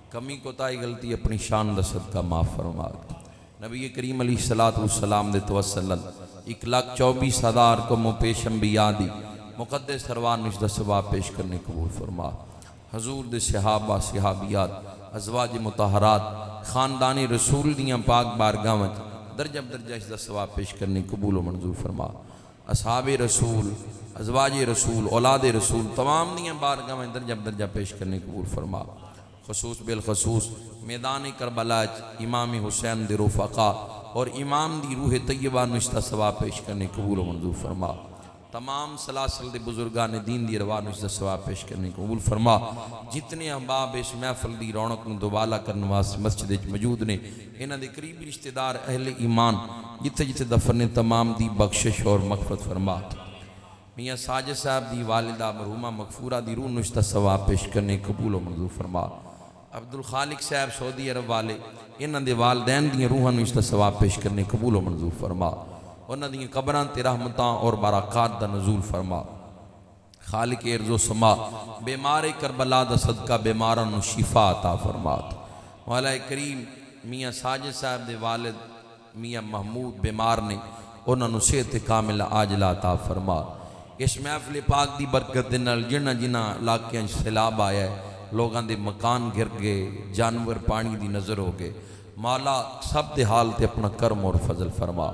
کمی کوتاہی غلطی اپنی شان دا صدقہ معاف فرما. نبی کریم علیہ السلام دے توسلن 1,24,000 کو پیش انبیاء دی مقدس سروان نش دا ثواب پیش کرنے قبول فرما. حضور دے صحابہ صحابیات ازواج مطہرات خاندانی رسول دیاں پاک بارگاہ وچ درجہ بدرجہ اس دا ثواب پیش کرنے قبول و منظور فرما. اصحاب رسول ازواج رسول اولاد رسول تمام دیاں بارگاہ میں درجہ بدرجہ پیش کرنے قبول فرما. خصوص بالخصوص میدان کربلا امام حسین دی رفقا اور امام دی روح طیبہ نشتہ ثواب پیش کرنے قبول و منظور فرما. تمام سلاسل دے بزرگان دین دی روا نشتہ ثواب پیش کرنے قبول فرما. جتنے احباب اس محفل دی رونق نو دوبالا کرنے واسطے مسجد موجود نے انہاں دے قریبی رشتہ دار اہل ایمان جتھے جتھے دفن تمام دی بخشش اور مغفرت فرما. میاں ساجد صاحب دی والدہ مرحومہ مغفورہ دی روح نشتہ ثواب پیش کرنے قبول و منظور فرما. عبدالخالق صاحب سعودی عرب والے انہاں دے والدین دی روحاں نشتہ ثواب پیش کرنے قبول و منظور فرما. انہاں دی قبراں تے رحمتاں اور برکات دا نزول فرما. خالق ارض و سما بیمار کربلا دا صدقہ بیماراں نو شفا عطا فرما. مولا کریم میاں ساجد صاحب دے والد میاں محمود بیمار نے انہاں نو صحت کامل عاجلہ عطا فرما. اس محفل پاک دی برکت دے نال جنہ جنہ علاقیاں سیلاب آیا ہے لوگاں دے مکان گر گئے جانور پانی دی نظر ہو گئے مولا سب دے حال تے اپنا کرم اور فضل فرما.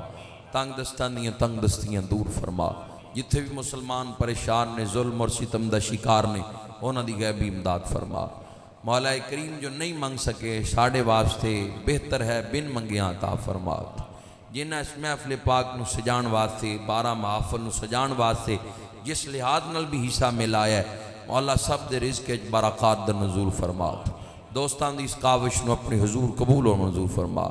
تنگ دستانیاں تنگ دستیاں دور فرما. جتھے بھی مسلمان پریشان نے ظلم اور ستم دا شکار نے انہاں دی غیبی امداد فرما. مولا کریم جو نہیں منگ سکے ساڑے واسطے بہتر ہے بن منگیاں عطا فرما. جنہ اس محفل پاک نو سجان واسطے 12 محافل نو سجان واسطے جس لحاظ نال بھی حصہ ملایا ہے مولا سب دے رزق اچ برکات دا نزول فرما. دوستان دی اس کاوش نو اپنے حضور قبول و منظور فرما.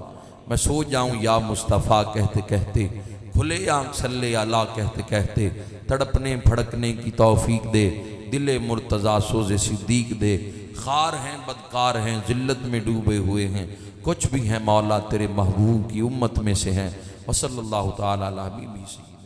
میں سو جاؤں یا مصطفیٰ کہتے کہتے کھلے آنکھ صلی اللہ کہتے کہتے تڑپنے پھڑکنے کی توفیق دے دل مرتضیٰ سوز صدیق دے. خار ہیں بدکار ہیں ذلت میں ڈوبے ہوئے ہیں کچھ بھی ہیں مولا تیرے محبوب کی امت میں سے ہیں وصلی اللہ تعالی علی حبیبی سیدنا